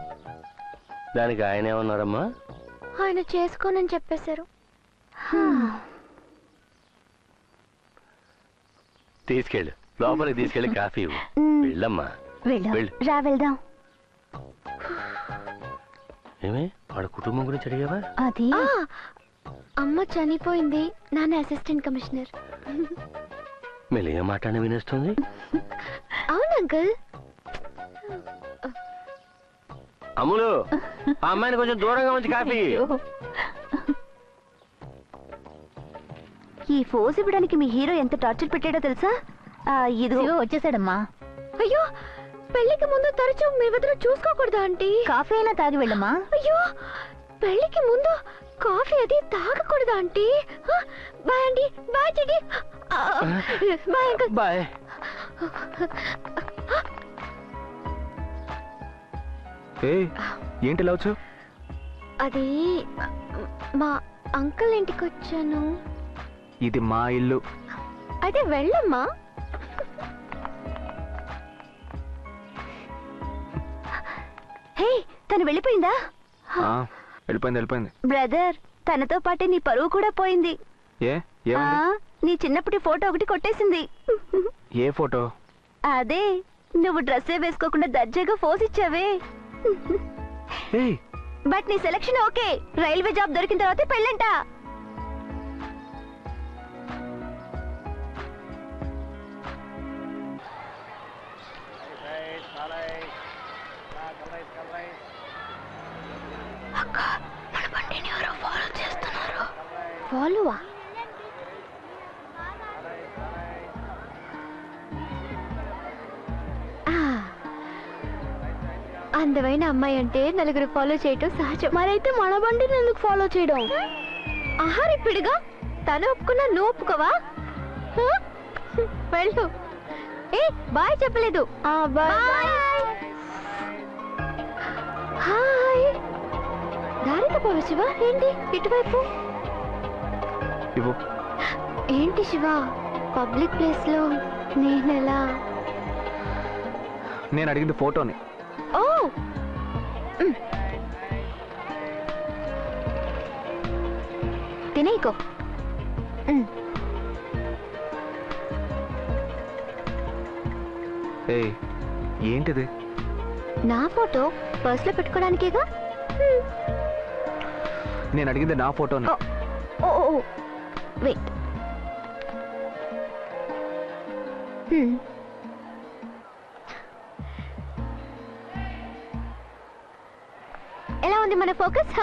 Speaker 6: దానికి ఆయన ఏమన్నారమ్మా?
Speaker 4: ఆయన చేసుకోనని చెప్పేశారు.
Speaker 6: తీసుకెళ్ళు, లోపలికి తీసుకెళ్ళి కాఫీ ఇవ్వు. వెళ్ళమ్మా.
Speaker 4: రా వెళ్దాం.
Speaker 6: ఏమే వాడు కుటుంబం గురించి అడిగావా?
Speaker 4: అది అమ్మ చనిపోయింది, నాన్న అసిస్టెంట్ కమిషనర్.
Speaker 6: మెల్లిగా మాట్లాడి వినేస్తుంది.
Speaker 4: అవును అంకుల్.
Speaker 6: అమ్ములు, ఆ అమ్మాయిని కొంచెం దూరంగా ఉంచి కాఫీ.
Speaker 4: ఈ ఫోజ్ ఇవ్వడానికి మీ హీరో ఎంత టార్చర్ పెట్టాడో తెలుసా? ఇది
Speaker 7: వచ్చేసాడమ్మా.
Speaker 4: అయ్యో, పెళ్లికి ముందు తరచూ మీ వద్దరు చూసుకోకూడదా ఆంటీ?
Speaker 7: కాఫీ అయినా తాగి వెళ్ళమ్మా.
Speaker 4: అయ్యో, పెళ్లికి ముందు కాఫీ అది తాగకూడదా ఆంటీ? బాయ్ అండి. బాయ్ చెడి. Bye uncle.
Speaker 14: బాయ్. ఏంటి లవచ్చు?
Speaker 4: అది మా అంకుల్ ఇంటికి వచ్చాను.
Speaker 14: ఇది మా ఇల్లు.
Speaker 4: అయితే వెళ్ళమ్మా. హే, తను వెళ్ళిపోయిందా?
Speaker 14: వెళ్ళిపోయింది.
Speaker 4: బ్రదర్, తనతో పాటే నీ పరువు కూడా పోయింది. నీ చిన్నప్పటి ఫోటో ఒకటి కొట్టేసింది.
Speaker 14: ఏ ఫోటో?
Speaker 4: అదే నువ్వు డ్రెస్సే వేసుకోకుండా దర్జాగా ఫోజ్ ఇచ్చావే. బట్ నీ సెలక్షన్ ఓకే. రైల్వే జాబ్ దొరికిన తర్వాత పెళ్ళంట. ఫాలోవా? అందమైన అమ్మాయి అంటే నలుగురు ఫాలో చేయటం సహజం. మరైతే మన బండిని ఎందుకు ఫాలో చేయడం? ఆహారిపిడిగా తను ఒప్పుకున్నా నువ్వు ఒప్పుకోవా? వెళ్ళు. ఏ బాయ్ చెప్పలేదు. హాయ్. దారితో పోవ శివ. ఏంటి ఇటువైపు? ఏంటి శివ, పబ్లిక్ ప్లేస్ లో నేనెలా?
Speaker 14: నేను అడిగింది ఫోటోని.
Speaker 4: ఓ, తినేకో.
Speaker 14: ఏంటిది?
Speaker 4: నా ఫోటో పర్స్లో పెట్టుకోవడానికేగా.
Speaker 14: నేను అడిగింది నా ఫోటోని.
Speaker 4: ఓ వెయిట్. ఎలా ఉంది మన ఫోకస్?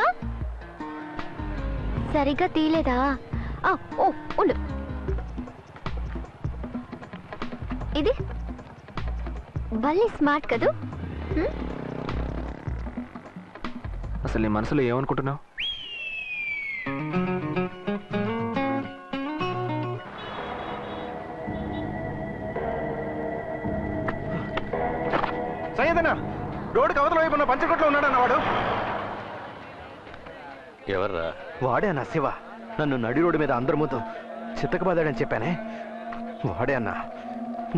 Speaker 4: సరిగ్గా తీయలేదా? ఓ ఉండు. ఇది భలే స్మార్ట్ కదూ.
Speaker 14: అసలు నీ మనసులో ఏమనుకుంటున్నావు? సయ్యదనా, రోడ్డుకి అవతల వైపు ఉన్న పంచకొట్లో ఉన్నాడన్న వాడు.
Speaker 6: ఎవర్రా?
Speaker 14: వాడే అన్న శివ. నన్ను నడి రోడ్డు మీద అందరి ముందు చిత్తకబాదాడని చెప్పానే, వాడే అన్న.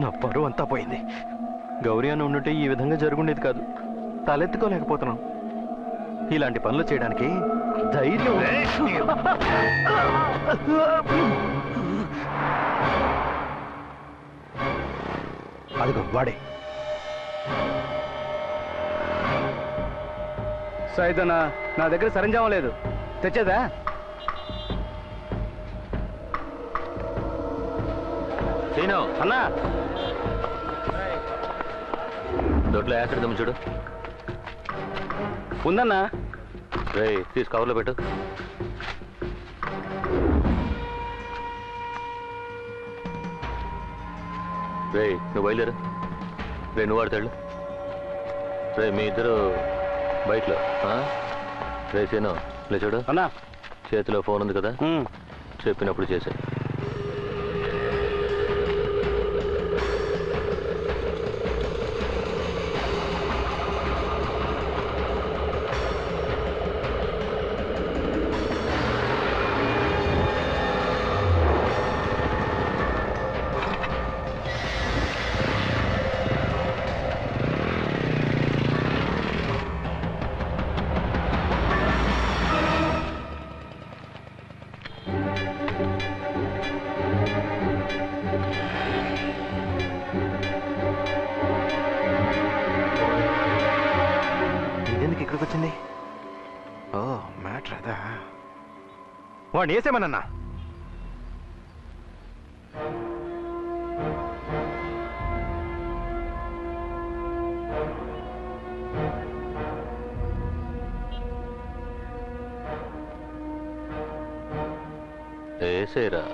Speaker 14: నా పరువు అంతా పోయింది. గౌరీ అన్న ఉండుంటే ఈ విధంగా జరుగుండేది కాదు. తలెత్తుకోలేకపోతున్నాం. ఇలాంటి పనులు చేయడానికి ధైర్యం. అదిగో వాడే.
Speaker 9: సైదనా, నా దగ్గర సరంజామం లేదు, తెచ్చేదా?
Speaker 6: సీను అన్నా, దొడ్లో యాసిడ్ దమ్ము చూడు.
Speaker 9: ఉందన్నా.
Speaker 6: తీసి కవర్లో పెట్టు. నువ్వు బయలుదేరు. నువ్వు వాడతాడు. మీ ఇద్దరు బయటలో. సీను లే చూడు
Speaker 9: అన్నా,
Speaker 6: చేతిలో ఫోన్ ఉంది కదా, చెప్పినప్పుడు చేసే.
Speaker 14: ఇక్కడికి వచ్చింది? ఓ మ్యాటర్ అదా. వాడిని వేసేమన్నా.
Speaker 6: వేసేరా.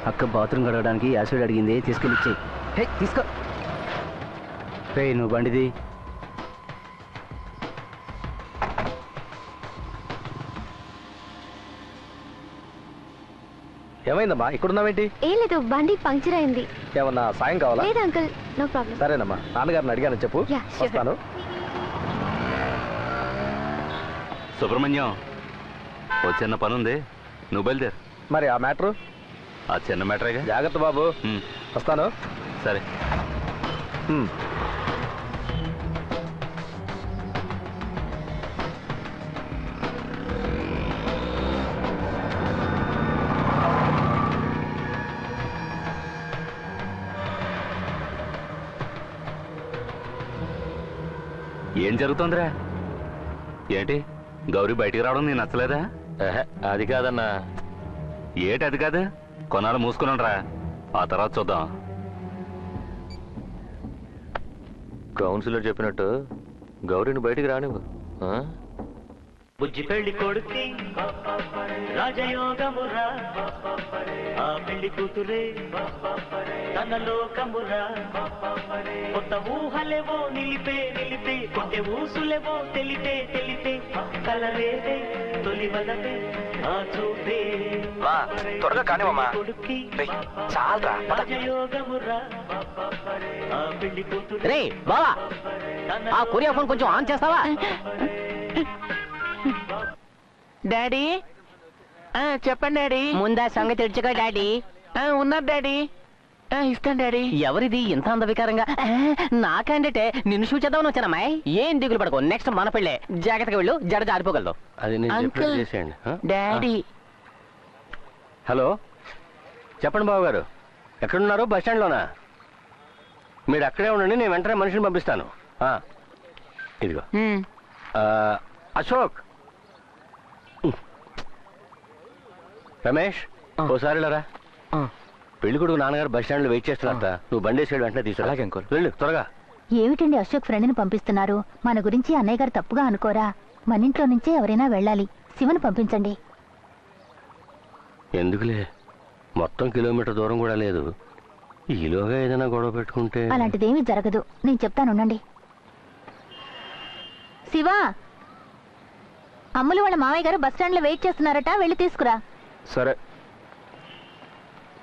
Speaker 9: అక్క బాత్రూమ్ గడవడానికి యాసిడ్ అడిగింది, తీసుకెళ్ళి తీసుకో. నువ్వు బండిది.
Speaker 14: ఏమైందమ్మా, ఇక్కడున్నావేంటి?
Speaker 4: ఏం లేదు, బండి పంక్చర్ అయింది.
Speaker 14: ఏమన్నా సాయం కావాలా?
Speaker 4: లేదు అంకుల్, నో ప్రాబ్లం.
Speaker 14: సరేనమ్మా, నాన్నగారిని అడిగాను చెప్పు. వస్తాను.
Speaker 3: సుబ్రహ్మణ్యం, ఓ చిన్న పని ఉంది, నువ్వు బయలుదేరు.
Speaker 14: మరి ఆ మ్యాటరు?
Speaker 3: ఆ చిన్న మ్యాటరేగా.
Speaker 14: జాగ్రత్త బాబు. వస్తాను.
Speaker 3: సరే. ఏం జరుగుతుందిరా? ఏంటి గౌరీ బయటికి రావడం నీకు నచ్చలేదా?
Speaker 6: అది కాదన్నా.
Speaker 3: ఏటి అది కాదు? కొన్నాళ్ళు మూసుకున్నారా, ఆ తర్వాత చూద్దాం.
Speaker 6: కౌన్సిలర్ చెప్పినట్టు గౌరీని బయటికి రానివ్వు.
Speaker 15: బుజ్జి పెళ్లి కొడుకి రాజయోగమురా, ఆ పెళ్లి కూతురే తన లోకమురా. కొత్త ఊహలేవో నిలిపే నిలిపే, కొట్టే ఊసులేవో తెలిపే తెలిపే, కలరేదే తొలి వలపే ఆ చూపే.
Speaker 14: త్వరగా కానివమ్మా.
Speaker 15: రాజయోగమురా, ఆ పెళ్లి కూతురే.
Speaker 9: బావా
Speaker 11: ఆ కొరియా ఫోన్ కొంచెం ఆన్ చేస్తావా? డాడీ చెప్పండి డాడీ. ముందా సంగతి తెచ్చుకో డాడీ. ఉన్నారు డాడీ. ఇస్తాను డాడీ. ఎవరిది ఇంత అందవికారంగా? నాకంటే నిన్ను చూచేద్దామని వచ్చానమ్మాయి. ఏం దిగులు పడకు, నెక్స్ట్ మన పెళ్ళే. జాగ్రత్తగా వెళ్ళు, జడ జారిపోగలదు.
Speaker 6: అది నేను చెప్పినట్టు చేసేయండి.
Speaker 11: డాడీ.
Speaker 6: హలో, చెప్పండి బాబు గారు, ఎక్కడున్నారు? బస్ స్టాండ్లోనా? మీరు అక్కడే ఉండండి, నేను వెంటనే మనిషిని పంపిస్తాను. ఇదిగో అశోక్. రమేష్, ఓసారి లేరా. పెళ్లి కొడుకు నాన్నగారు బస్ స్టాండ్ లో వెయిట్ చేస్తున్నారట. నువ్వు బండేసాడు వెంటనే తీసుకురా. వెళ్ళు త్వరగా.
Speaker 7: ఏమిటండి అశోక్ ఫ్రెండ్ని పంపిస్తున్నారు? మన గురించి అన్నయ్య గారు తప్పుగా అనుకోరా? మన ఇంట్లో నుంచే ఎవరైనా వెళ్ళాలి. శివను పంపించండి.
Speaker 6: ఎందుకులే, మొత్తం కిలోమీటర్ దూరం కూడా లేదు. ఈలోగా ఏదైనా గొడవ పెట్టుకుంటే.
Speaker 7: అలాంటిదేమీ జరగదు, నేను చెప్తానుండండి. శివ, అమ్ములు వాళ్ళ మామయ్య గారు బస్ స్టాండ్ లో వెయిట్ చేస్తున్నారట, వెళ్ళి తీసుకురా.
Speaker 14: సరే.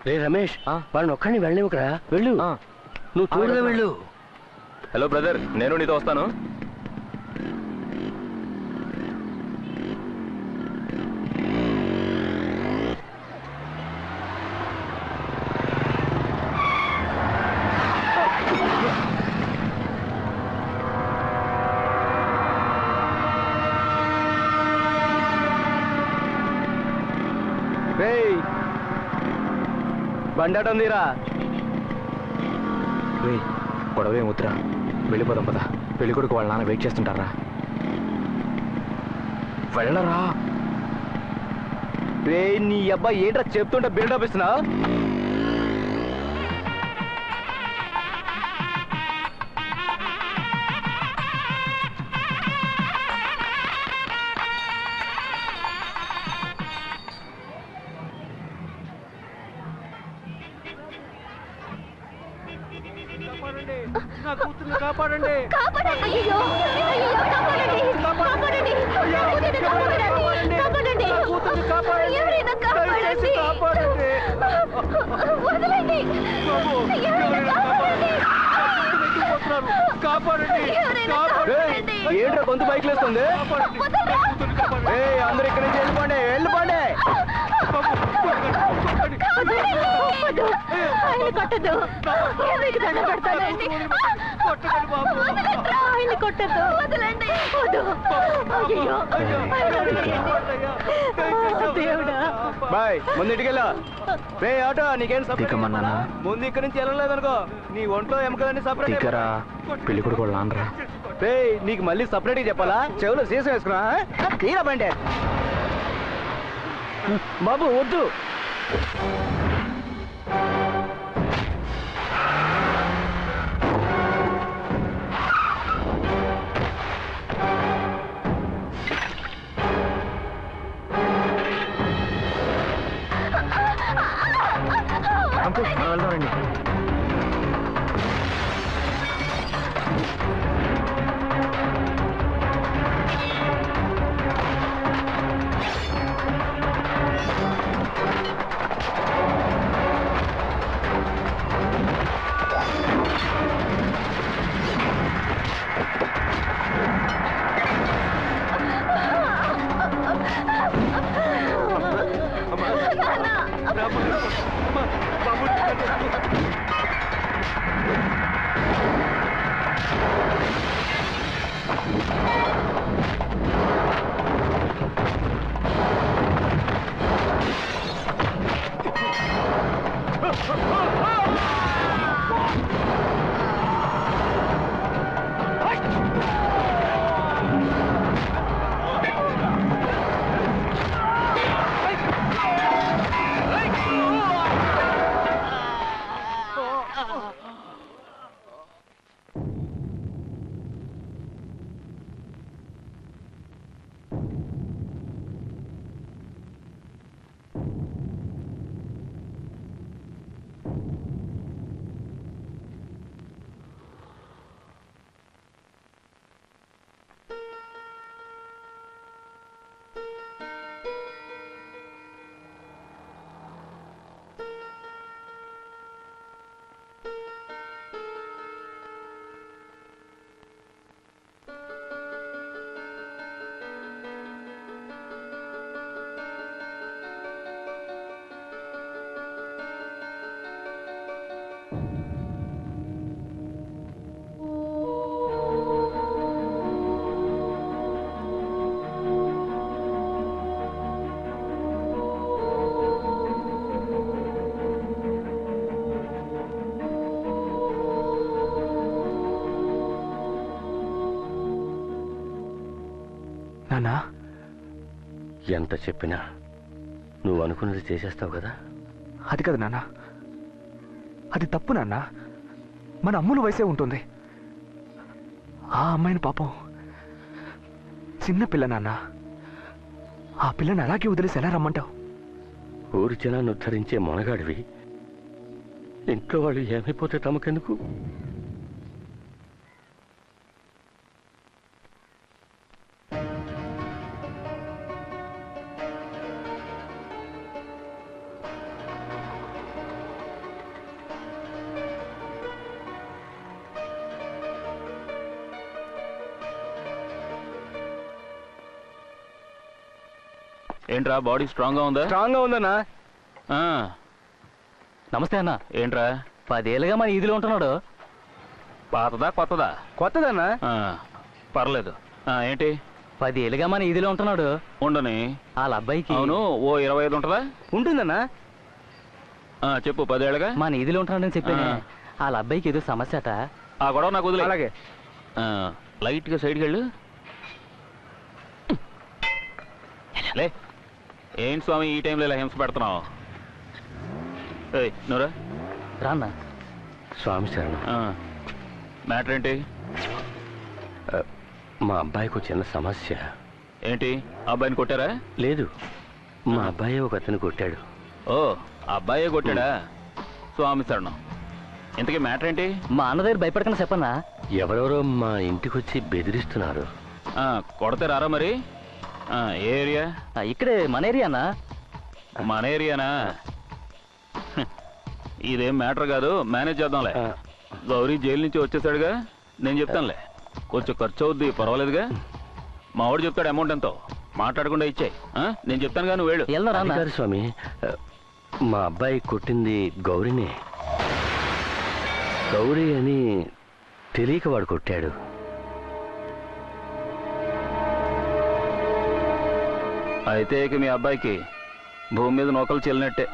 Speaker 6: రే రమేష్, వాళ్ళని ఒక్కడిని వెళ్ళనివ్వకరా. వెళ్ళు, నువ్వు తోడుగా వెళ్ళు.
Speaker 3: హలో బ్రదర్, నేను నీతో వస్తాను.
Speaker 1: బండటం తీరా.
Speaker 14: గొడవ ఏమవుతురా, వెళ్ళిపోదాం పదా. పెళ్లి కొడుకు వాళ్ళ నాన్న వెయిట్ చేస్తుంటారా. వెళ్ళరా.
Speaker 1: రే నీ అబ్బాయి ఏంట్రా చెప్తుంటే బిల్డప్ ఇస్తున్నా?
Speaker 3: నా కూతుర్ని కాపాడండి.
Speaker 4: అయ్యో, కాపాడండి. ఎవరైనా కాపాడండి. వదలండి.
Speaker 1: ఏంట్రా గొంతు బైక్ లేస్తుంది? అందరు ఇక్కడి నుంచి వెళ్ళిపోండి, వెళ్ళిపోండి.
Speaker 4: ఆయన కొట్టదు, మీకు దండ పెడతానండి. ఆయన కొట్టదు, వదలండి. దేవుడా.
Speaker 1: బాయ్, ముందు ఇంటికెళ్ళా. రే ఆటో, నీకేం
Speaker 14: దిగమన్నానా?
Speaker 1: ముందు ఇక్కడి నుంచి వెళ్ళలేదనుకో, నీ ఒంట్లో ఎముకలన్నీ సపరేట్.
Speaker 14: దిగరా, పెళ్లి కొడుకు వాళ్ళ నాన్నరా.
Speaker 1: రే నీకు మళ్ళీ సపరేట్గా చెప్పాలా? చెవులు సీసం వేసుకున్నా తీరా బండి. బాబు వద్దు.
Speaker 14: వెళ్దామండి.
Speaker 1: నాన్నా
Speaker 6: ఎంత చెప్పినా నువ్వు అనుకున్నది చేసేస్తావు కదా.
Speaker 1: అది కదా నాన్న, అది తప్పు నాన్న. మన అమ్ముల వయసే ఉంటుంది. ఆ అమ్మాయిని పాపం చిన్న పిల్ల నాన్న. ఆ పిల్లని అలాగే వదిలేసి ఎలా రమ్మంటావు?
Speaker 6: ఊరి జనాన్ని ఉద్ధరించే మొనగాడివి, ఇంట్లో వాళ్ళు ఏమైపోతే తమకెందుకు?
Speaker 5: ఏంట్రా బాడీ స్ట్రాంగ్ గా ఉందా?
Speaker 1: స్ట్రాంగ్ గా ఉందన్నా.
Speaker 5: నమస్తే అన్న. ఏంట్రా
Speaker 9: 10 ఏళ్ళుగా మన ఈదిలో ఉంటున్నాడు.
Speaker 5: పాతదా కొత్తదా?
Speaker 1: కొత్తదన్నా.
Speaker 5: పర్లేదు. ఏంటి
Speaker 9: 10 ఏళ్ళుగా మన ఈదిలో ఉంటున్నాడు.
Speaker 5: ఉండని
Speaker 9: వాళ్ళ అబ్బాయికి
Speaker 5: అవును ఓ 25 ఉంటుందా?
Speaker 1: ఉంటుందన్నా.
Speaker 5: చెప్పు 10 ఏళ్ళగా
Speaker 9: మన ఈదిలో ఉంటున్నాడని చెప్పాను. వాళ్ళ అబ్బాయికి ఏదో సమస్య అట.
Speaker 5: ఆ గొడవ నాకు వదిలే.
Speaker 1: అలాగే.
Speaker 5: లైట్ గా సైడ్కి వెళ్ళు. లే ఏంటి స్వామి ఈ టైంలో ఇలా హింస పెడుతున్నావు? నువ్వురా
Speaker 9: రాన్నా.
Speaker 6: స్వామి శరణం.
Speaker 5: మ్యాటర్ ఏంటి?
Speaker 6: మా అబ్బాయికి ఒక చిన్న సమస్య.
Speaker 5: ఏంటి అబ్బాయిని కొట్టారా?
Speaker 6: లేదు, మా అబ్బాయి ఒక అతను కొట్టాడు.
Speaker 5: ఓ అబ్బాయే కొట్టాడా? స్వామి శరణం. ఇంతకీ మ్యాటర్ ఏంటి?
Speaker 9: మా అన్న దగ్గర భయపడకుండా చెప్పన్నా.
Speaker 6: ఎవరెవరో మా ఇంటికి వచ్చి బెదిరిస్తున్నారు.
Speaker 5: కొడతే రారా మరి? ఏ ఏరియా?
Speaker 9: ఇక్కడే మన ఏరియానా.
Speaker 5: మన ఏరియానా? ఇదేం మ్యాటర్ కాదు, మేనేజ్ చేద్దాంలే. గౌరీ జైలు నుంచి వచ్చేసాడుగా, నేను చెప్తానులే. కొంచెం ఖర్చు అవుద్ది, పర్వాలేదుగా. మా వాడు చెప్తాడు అమౌంట్ ఎంతో, మాట్లాడకుండా ఇచ్చాయి. నేను చెప్తానుగా, నువ్వు వెళ్ళు.
Speaker 6: స్వామి, మా అబ్బాయి కొట్టింది గౌరీనే. గౌరీ అని తెలియక వాడు కొట్టాడు.
Speaker 5: అయితే ఇక మీ అబ్బాయికి భూమి మీద నూకలు చెల్లినట్టే.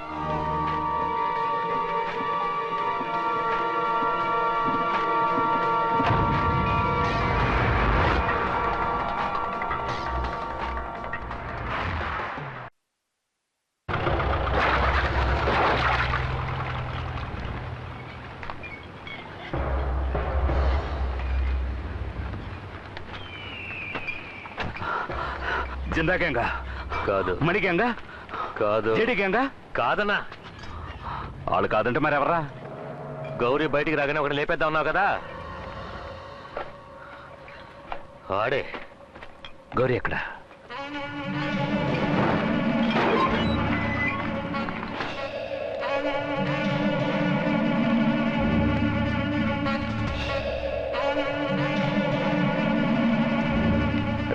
Speaker 13: జిందా గ్యాంగా?
Speaker 6: కాదు.
Speaker 13: మణి గ్యాంగా?
Speaker 6: కాదు.
Speaker 13: జేడి గ్యాంగా?
Speaker 6: కాదన్నా.
Speaker 13: వాళ్ళు కాదంటే మరి ఎవరా?
Speaker 6: గౌరీ బయటికి రాగానే ఒకటి లేపేద్దాం ఉన్నావు కదా, ఆడే.
Speaker 13: గౌరీ ఎక్కడ?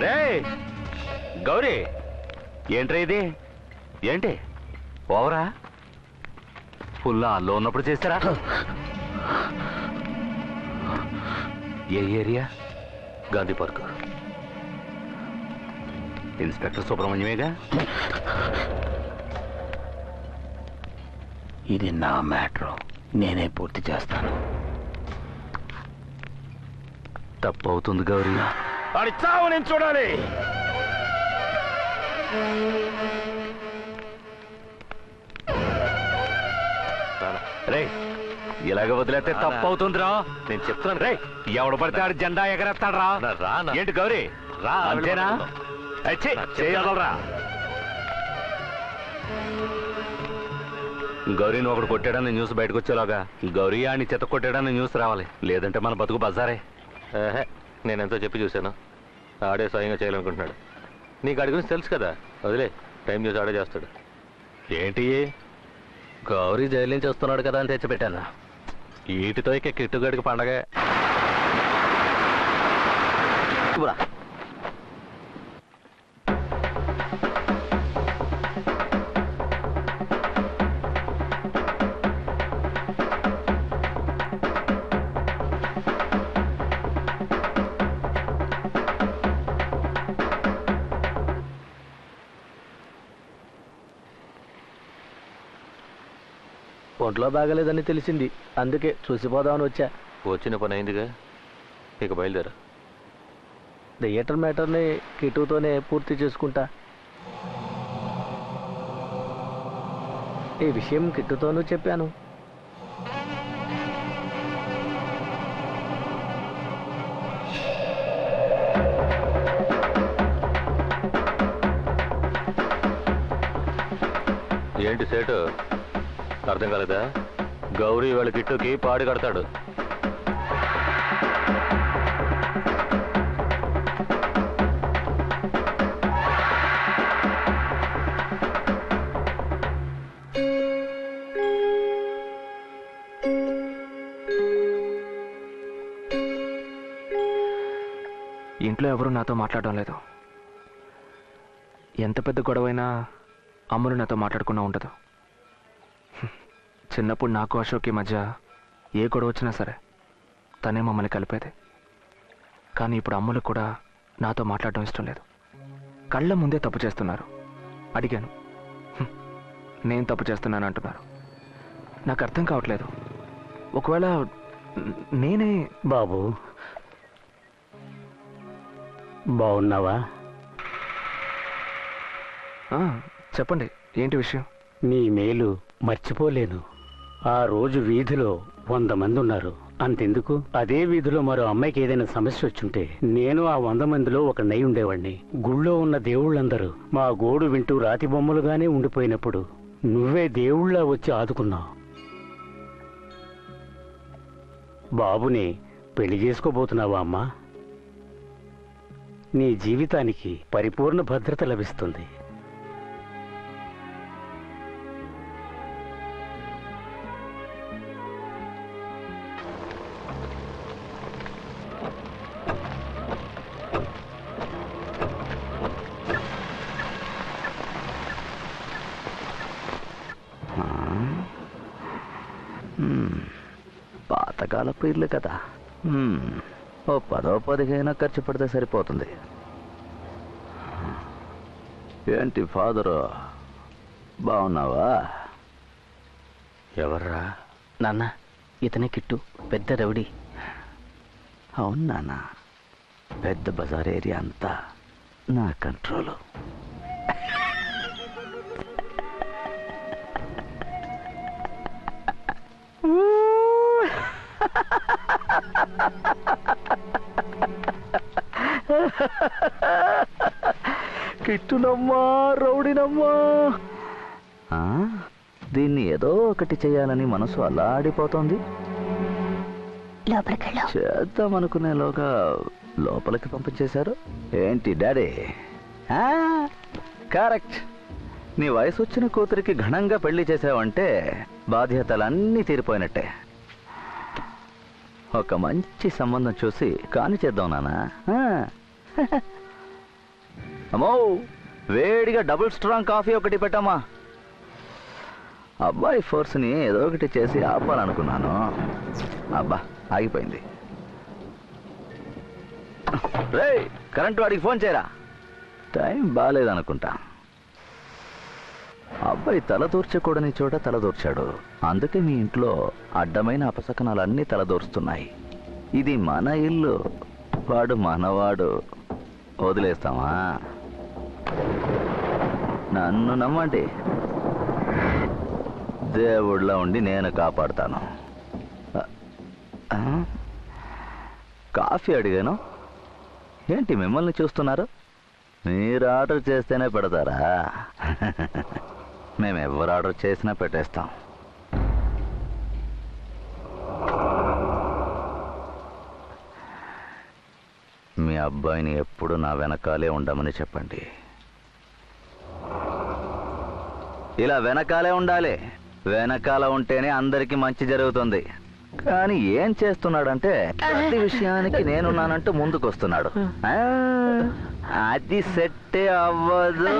Speaker 6: రే గౌరీ,
Speaker 13: ఏంట్రా ఇది? ఏంటి ఓవరా? ఫుల్ ఆల్లో ఉన్నప్పుడు చేస్తారా? ఏ ఏరియా?
Speaker 6: గాంధీ పార్క్.
Speaker 13: ఇన్స్పెక్టర్ సుబ్రహ్మణ్యమేగా?
Speaker 11: ఇది నా మ్యాటర్, నేనే పూర్తి చేస్తాను.
Speaker 13: తప్పు అవుతుంది గౌరీ.
Speaker 6: వాడి చావు నేను చూడాలి.
Speaker 13: రే ఇలాగ వదిలేస్తే తప్పు అవుతుందిరా.
Speaker 6: నేను చెప్తున్నాను.
Speaker 13: రే ఎవడు పడితే ఆడు జెండా ఎగరేస్తాడరా. ఏంటి గౌరీ
Speaker 6: రా?
Speaker 13: అంతేనా? చేయగలరా? గౌరీని ఒకడు కొట్టాడని న్యూస్ బయటకు వచ్చేలాగా గౌరీ ఆడిని చెత్త కొట్టాడని న్యూస్ రావాలి, లేదంటే మన బతుకు బజారే.
Speaker 6: నేను ఎంతో చెప్పి చూశాను, ఆడే స్వయంగా చేయాలనుకుంటున్నాడు. నీకు ఆడి గురించి తెలుసు కదా, వదిలే. టైం చూసి ఆడే చేస్తాడు.
Speaker 13: ఏంటి గౌరీ జైలు నుంచి వస్తున్నాడు కదా అని తెచ్చిపెట్టాను. వీటితో ఇక కిట్టుగడికి పండగ.
Speaker 1: ఒంట్లో బాగలేదని తెలిసింది, అందుకే చూసిపోదామని వచ్చా.
Speaker 6: వచ్చిన పని అయిందిగా, ఇక బయలుదేరా.
Speaker 1: థియేటర్ మ్యాటర్ని కిట్టుతోనే పూర్తి చేసుకుంటా. ఈ విషయం కిట్టుతోనూ చెప్పాను.
Speaker 6: ఏంటి సేటు అర్థం కాలేదా? గౌరీ వాళ్ళ కిట్టుకి పాడి కడతాడు.
Speaker 14: ఇంట్లో ఎవరు నాతో మాట్లాడడం లేదు. ఎంత పెద్ద గొడవైనా అమ్ములు నాతో మాట్లాడకుండా ఉండదు. చిన్నప్పుడు నాకు అశోక్కి మధ్య ఏ గొడవ వచ్చినా సరే తనే మమ్మల్ని కలిపేది. కానీ ఇప్పుడు అమ్ములు కూడా నాతో మాట్లాడడం ఇష్టం లేదు. కళ్ళ ముందే తప్పు చేస్తున్నారు. అడిగాను, నేను తప్పు చేస్తున్నాను అంటున్నారు. నాకు అర్థం కావట్లేదు. ఒకవేళ నేనే...
Speaker 16: బాబు బాగున్నావా?
Speaker 14: చెప్పండి, ఏంటి విషయం?
Speaker 16: నీ మేలు మర్చిపోలేను. ఆ రోజు వీధిలో 100 మంది ఉన్నారు. అంతెందుకు, అదే వీధిలో మరో అమ్మాయికి ఏదైనా సమస్య వచ్చుంటే నేను ఆ 100 మందిలో ఒకనై ఉండేవాణ్ణి. గుళ్ళో ఉన్న దేవుళ్ళందరూ మా గోడు వింటూ రాతి బొమ్మలుగానే ఉండిపోయినప్పుడు నువ్వే దేవుళ్ళ వచ్చి ఆదుకున్నావు. బాబుని పెళ్లి చేసుకోబోతున్నావా అమ్మా? నీ జీవితానికి పరిపూర్ణ భద్రత లభిస్తుంది.
Speaker 12: పాతకాలపు ఇల్లు కదా, ఓ 10-15 ఖర్చు పడితే సరిపోతుంది. ఏంటి ఫాదరు, బాగున్నావా?
Speaker 6: ఎవర్రా?
Speaker 11: నాన్న, ఇతనే కిట్టు, పెద్ద రౌడీ.
Speaker 12: అవును నాన్న, పెద్ద బజార్ ఏరియా అంతా నా కంట్రోలు.
Speaker 1: కిట్టునమ్మా, రౌడీనమ్మా.
Speaker 12: దీన్ని ఏదో ఒకటి చేయాలని మనసు అల్లాడిపోతోంది. చేద్దామనుకునేలోగా లోపలికి పంపించేశారు. ఏంటి డాడీ? కరెక్ట్. నీ వయసు వచ్చిన కూతురికి ఘనంగా పెళ్లి చేసావంటే బాధ్యతలన్నీ తీరిపోయినట్టే. ఒక మంచి సంబంధం చూసి కాని చేద్దాం నాన్నా. అమ్మో, వేడిగా డబుల్ స్ట్రాంగ్ కాఫీ ఒకటి పెట్టమ్మా. అబ్బాయి ఫోర్స్ని ఏదో ఒకటి చేసి ఆపాలనుకున్నాను. అబ్బా, ఆగిపోయింది. రే, కరెంటు వాడికి ఫోన్ చేయరా. టైం బాగాలేదనుకుంటా. అబ్బాయి తల దూర్చకూడని చోట తల దూర్చాడు. అందుకే మీ ఇంట్లో అడ్డమైన అపశకనాలన్నీ తలదూరుస్తున్నాయి. ఇది మన ఇల్లు, వాడు మనవాడు. వదిలేస్తామా? నన్ను నమ్మండి, దేవుళ్ళ ఉండి నేను కాపాడుతాను. కాఫీ అడిగాను, ఏంటి మిమ్మల్ని చూస్తున్నారు? మీరు ఆర్డర్ చేస్తేనే పెడతారా? మేము ఎవరు ఆర్డర్ చేసినా పెట్టేస్తాం. మీ అబ్బాయిని ఎప్పుడు నా వెనకాలే ఉండమని చెప్పండి. ఇలా వెనకాలే ఉండాలి. వెనకాల ఉంటేనే అందరికీ మంచి జరుగుతుంది. కానీ ఏం చేస్తున్నాడంటే ప్రతి విషయానికి నేనున్నానంటూ ముందుకు వస్తున్నాడు. అది సెట్టే అవ్వదు.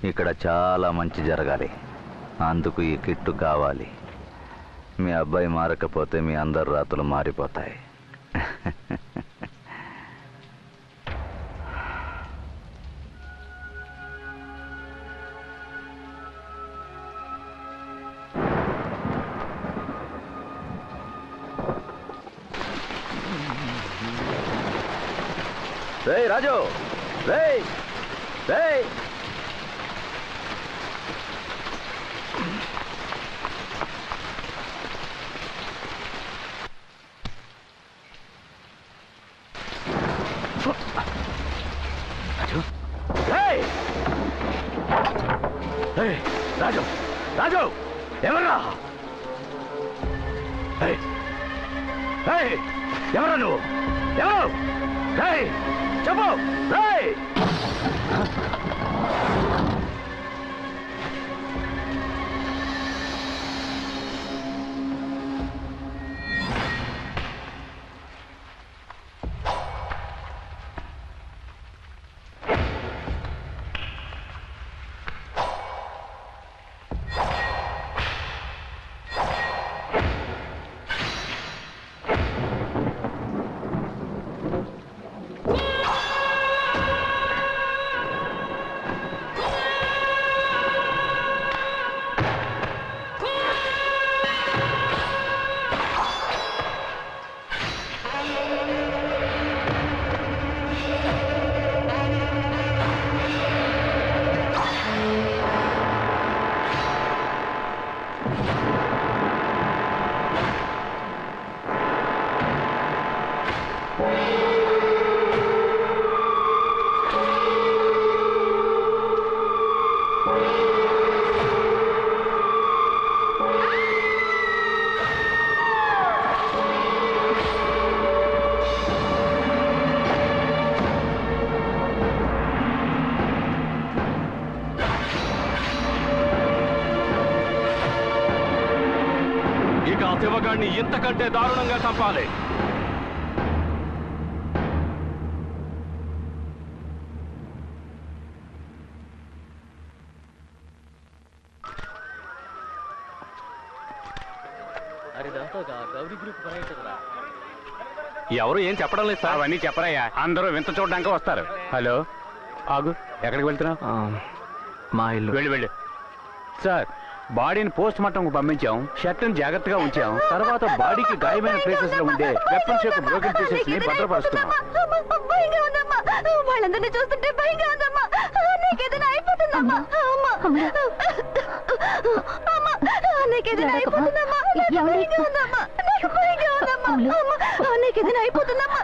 Speaker 12: ఇక్కడ చాలా మంచి జరగాలి. అందుకు ఈ కిట్టు కావాలి. మీ అబ్బాయి మారకపోతే మీ అందరు రాతులు మారిపోతాయి. రేయ్ రాజు, రేయ్ రేయ్. రాజు, రాజు, ఎవరా? ఎవరా నువ్వు? ఎవరు? చెప్పు.
Speaker 3: శివగాడిని ఇంతకంటే దారుణంగా చంపాలి. ఎవరు ఏం చెప్పడం లేదు సార్.
Speaker 16: అవన్నీ చెప్పరయ్యా, అందరూ వింత చూడడానికి వస్తారు. హలో, ఆగు, ఎక్కడికి వెళ్తున్నావు?
Speaker 1: మా ఇల్లు.
Speaker 16: వెళ్ళు. సార్, బాడీని పోస్ట్ మార్టం పంపించాం, షర్ట్ని జాగ్రత్తగా ఉంచాం. తర్వాత బాడీకి గాయమైన ప్లేసెస్ లో ఉండే వెపన్స్ యొక్క బ్రోకెన్ పీసెస్ ని భద్రపరుస్తున్నాం.
Speaker 4: వాళ్ళందరినీ చూస్తుంటే భయంగా ఉందమ్మా. నీకేదైనా అయిపోతుందమ్మా. నీకేదైనా అయిపోతుందమ్మా. నీకేదైనా అయిపోతుందమ్మా.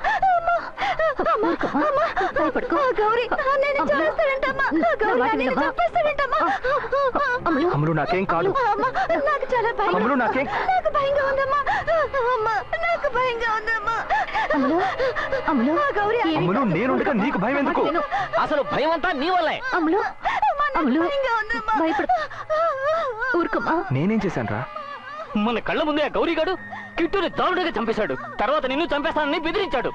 Speaker 4: గౌరీ నేను చేస్తానంటమ్మా. గౌరీ చంపేస్తానంటమ్మా.
Speaker 1: అమలు నాకేం కాదు.
Speaker 4: నాకు చాలా భయం.
Speaker 1: అమలు నాకేం.
Speaker 4: నాకు భయంగా ఉందమ్మా. నాకు భయంగా ఉందమ్మా. గౌరీ
Speaker 1: అమలు నేనుండగా నీకు భయం ఎందుకు?
Speaker 11: అసలు భయం అంతా నీ వల్లే.
Speaker 1: నేనేం చేశాను రా?
Speaker 11: మన కళ్ళ ముందే ఆ గౌరీగాడు కిట్టుని దారుణంగా చంపేశాడు. తర్వాత నిన్ను చంపేస్తానని బెదిరించాడు.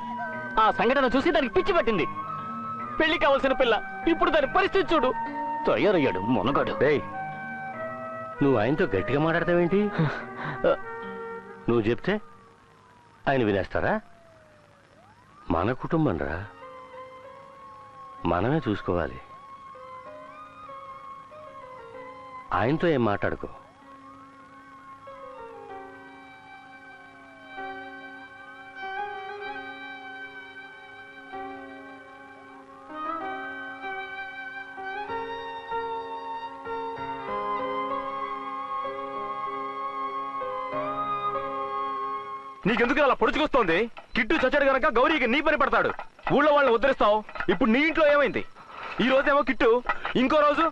Speaker 11: ఆ సంఘటన చూసి దానికి పిచ్చి పట్టింది. పెళ్లి కావాల్సిన పిల్ల ఇప్పుడు దాని పరిస్థితి చూడు. తయారయ్యాడు మొనగాడు.
Speaker 6: నువ్వు ఆయనతో గట్టిగా మాట్లాడతావేంటి? నువ్వు చెప్తే ఆయన వినేస్తారా? మన కుటుంబం రా, మనమే చూసుకోవాలి. ఆయనతో ఏం మాట్లాడుకో.
Speaker 3: నీకెందుకు అలా పొడుచుకొస్తోంది? కిట్టు చచ్చాడు గనక గౌరీకి నీ పని పడతాడు. ఊళ్ళో వాళ్ళని ఉద్ధరిస్తావు. ఇప్పుడు నీ ఇంట్లో ఏమైంది? ఈ రోజేమో కిట్టు, ఇంకో రోజు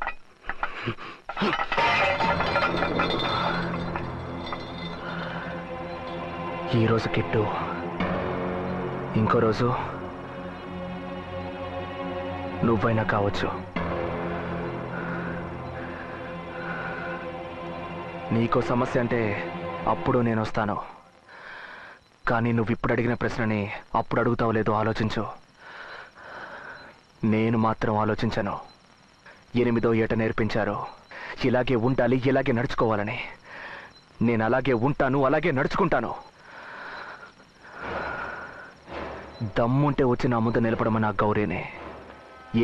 Speaker 1: ఈ రోజు కిట్టు, ఇంకో రోజు నువ్వైనా కావచ్చు. నీకో సమస్య అంటే అప్పుడు నేను వస్తాను. కానీ నువ్వు ఇప్పుడు అడిగిన ప్రశ్నని అప్పుడు అడుగుతావు లేదో ఆలోచించు. నేను మాత్రం ఆలోచించను. 8వ ఏట నేర్పించారు ఇలాగే ఉండాలి, ఇలాగే నడుచుకోవాలని. నేను అలాగే ఉంటాను, అలాగే నడుచుకుంటాను. దమ్ముంటే వచ్చి నా ముందు నిలబడమని ఆ గౌరీని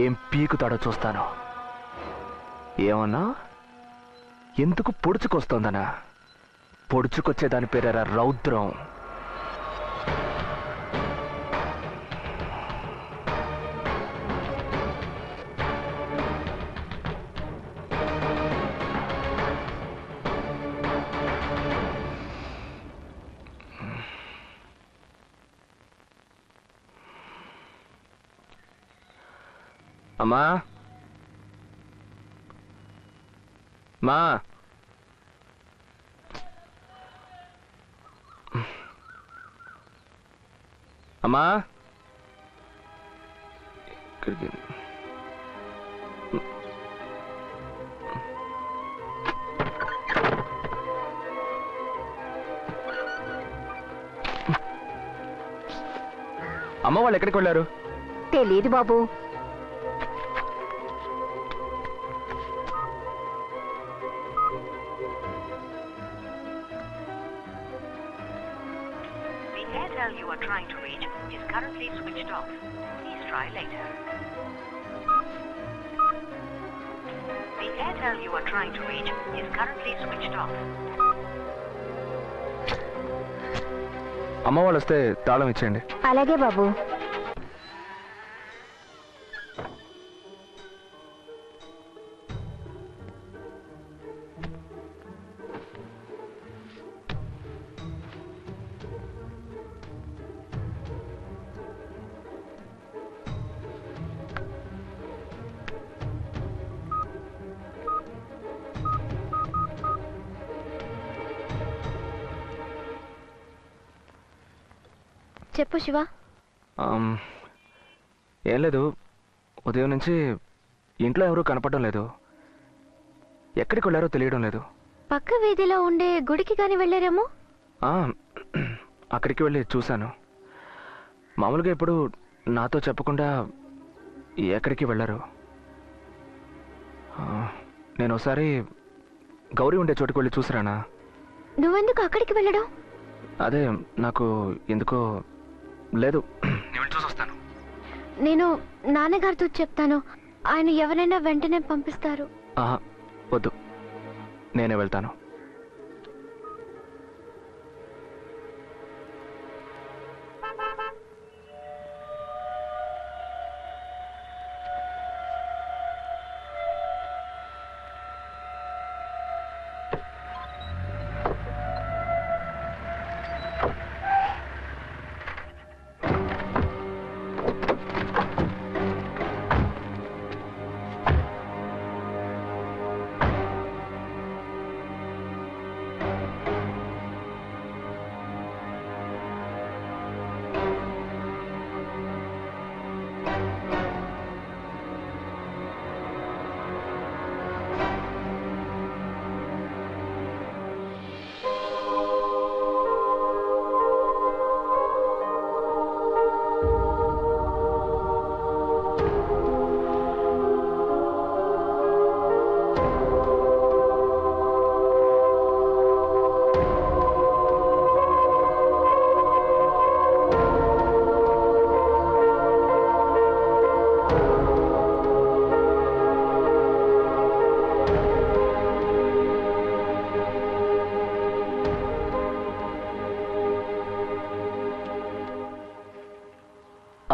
Speaker 1: ఏం పీకుతాడో చూస్తాను. ఏమన్నా? ఎందుకు పొడుచుకొస్తోందనా? పొడుచుకొచ్చే దాని పేరేరా రౌద్రం.
Speaker 14: అమ్మా మా అమ్మా ఇక్కడికి అమ్మ వాళ్ళు ఎక్కడికి వెళ్ళారు?
Speaker 7: తెలీదు బాబు.
Speaker 17: You are trying to reach is currently switched off. Please try later. The Airtel you are trying to reach is currently switched off.
Speaker 14: అమ్మ వాళ్ళు వస్తే తాళం ఇచ్చేయండి.
Speaker 7: అలాగే బాబు.
Speaker 4: చెప్పు శివ.
Speaker 14: ఏం లేదు, ఉదయం నుంచి ఇంట్లో ఎవరూ కనపడడం లేదు. ఎక్కడికి వెళ్ళారో తెలియడం లేదు.
Speaker 4: పక్క వీధిలో ఉండే గుడికి గాని వెళ్ళారేమో.
Speaker 14: అక్కడికి వెళ్ళి చూశాను. మామూలుగా ఇప్పుడు నాతో చెప్పకుండా ఎక్కడికి వెళ్ళారు. నేను ఒకసారి గౌరీ ఉండే చోటుకు వెళ్ళి చూసిరానా.
Speaker 4: నువ్వెందుకు అక్కడికి వెళ్ళడం?
Speaker 14: అదే నాకు ఎందుకో లేదు. నేను చూసి వస్తాను.
Speaker 4: నేను నాన్నగారితో చెప్తాను, ఆయన ఎవరైనా వెంటనే పంపిస్తారు.
Speaker 14: వద్దు, నేనే వెళ్తాను.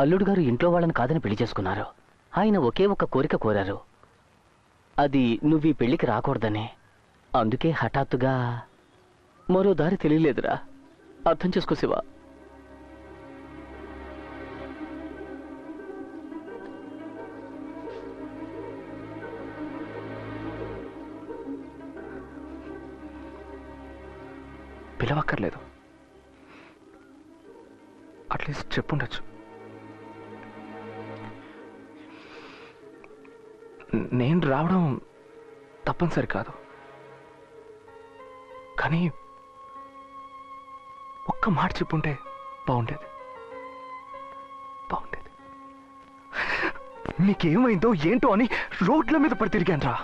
Speaker 11: అల్లుడు గారు ఇంట్లో వాళ్ళని కాదని పెళ్లి చేసుకున్నారు. ఆయన ఒకే ఒక్క కోరిక కోరారు, అది నువ్వు ఈ పెళ్లికి రాకూడదనే. అందుకే హఠాత్తుగా మరో దారి తెలియలేదురా. అర్థం చేసుకో శివ.
Speaker 14: పిలవక్కర్లేదు, అట్లీస్ట్ చెప్పుండొచ్చు. నేను రావడం తప్పనిసరి కాదు, కానీ ఒక్క మాట చెప్పుంటే బాగుండేది. నీకేమైందో ఏంటో అని రోడ్ల మీద పడి తిరిగాను రా.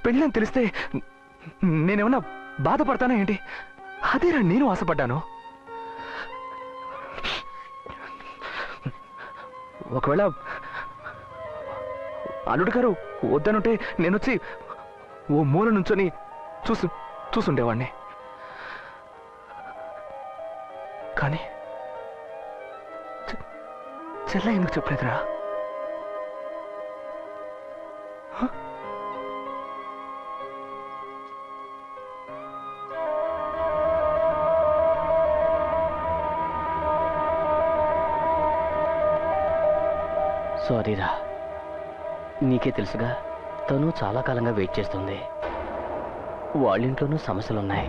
Speaker 14: పెళ్ళని తెలిస్తే నేనేమన్నా బాధపడతానా ఏంటి? అదేరా నేను ఆశపడ్డాను. ఒకవేళ అల్లుడు గారు వద్దనుంటే నేనొచ్చి ఓ మూల నుంచొని చూసుండేవాడిని. కానీ చెల్ల ఎందుకు చెప్పలేదురా?
Speaker 1: సారీరా, నీకే తెలుసుగా తను చాలా కాలంగా వెయిట్ చేస్తుంది. వాళ్ళింట్లోనూ సమస్యలున్నాయి.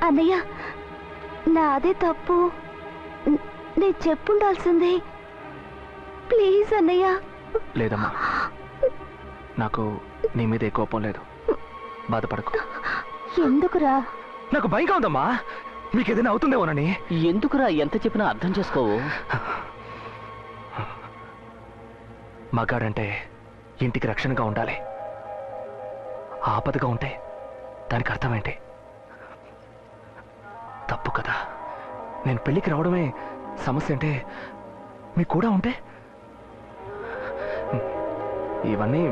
Speaker 4: అన్నయ్య, నాదే తప్పు. నేను చెప్పుండాల్సిందే. ప్లీజ్ అన్నయ్య.
Speaker 14: లేదమ్మా, నాకు నీ మీద ఏ కోపం లేదు. బాధపడకు.
Speaker 4: ఎందుకురా?
Speaker 14: నాకు భయంగా ఉందమ్మా, మీకేదైనా అవుతుందేమోనని.
Speaker 1: ఎందుకురా ఎంత చెప్పినా అర్థం చేసుకోవు?
Speaker 14: మగాడంటే ఇంటికి రక్షణగా ఉండాలి. ఆపదగా ఉంటే దానికి అర్థం ఏంటి? తప్పు కదా. నేను పెళ్లికి రావడమే సమస్య అంటే మీకు కూడా ఉంటే ఇవన్నీ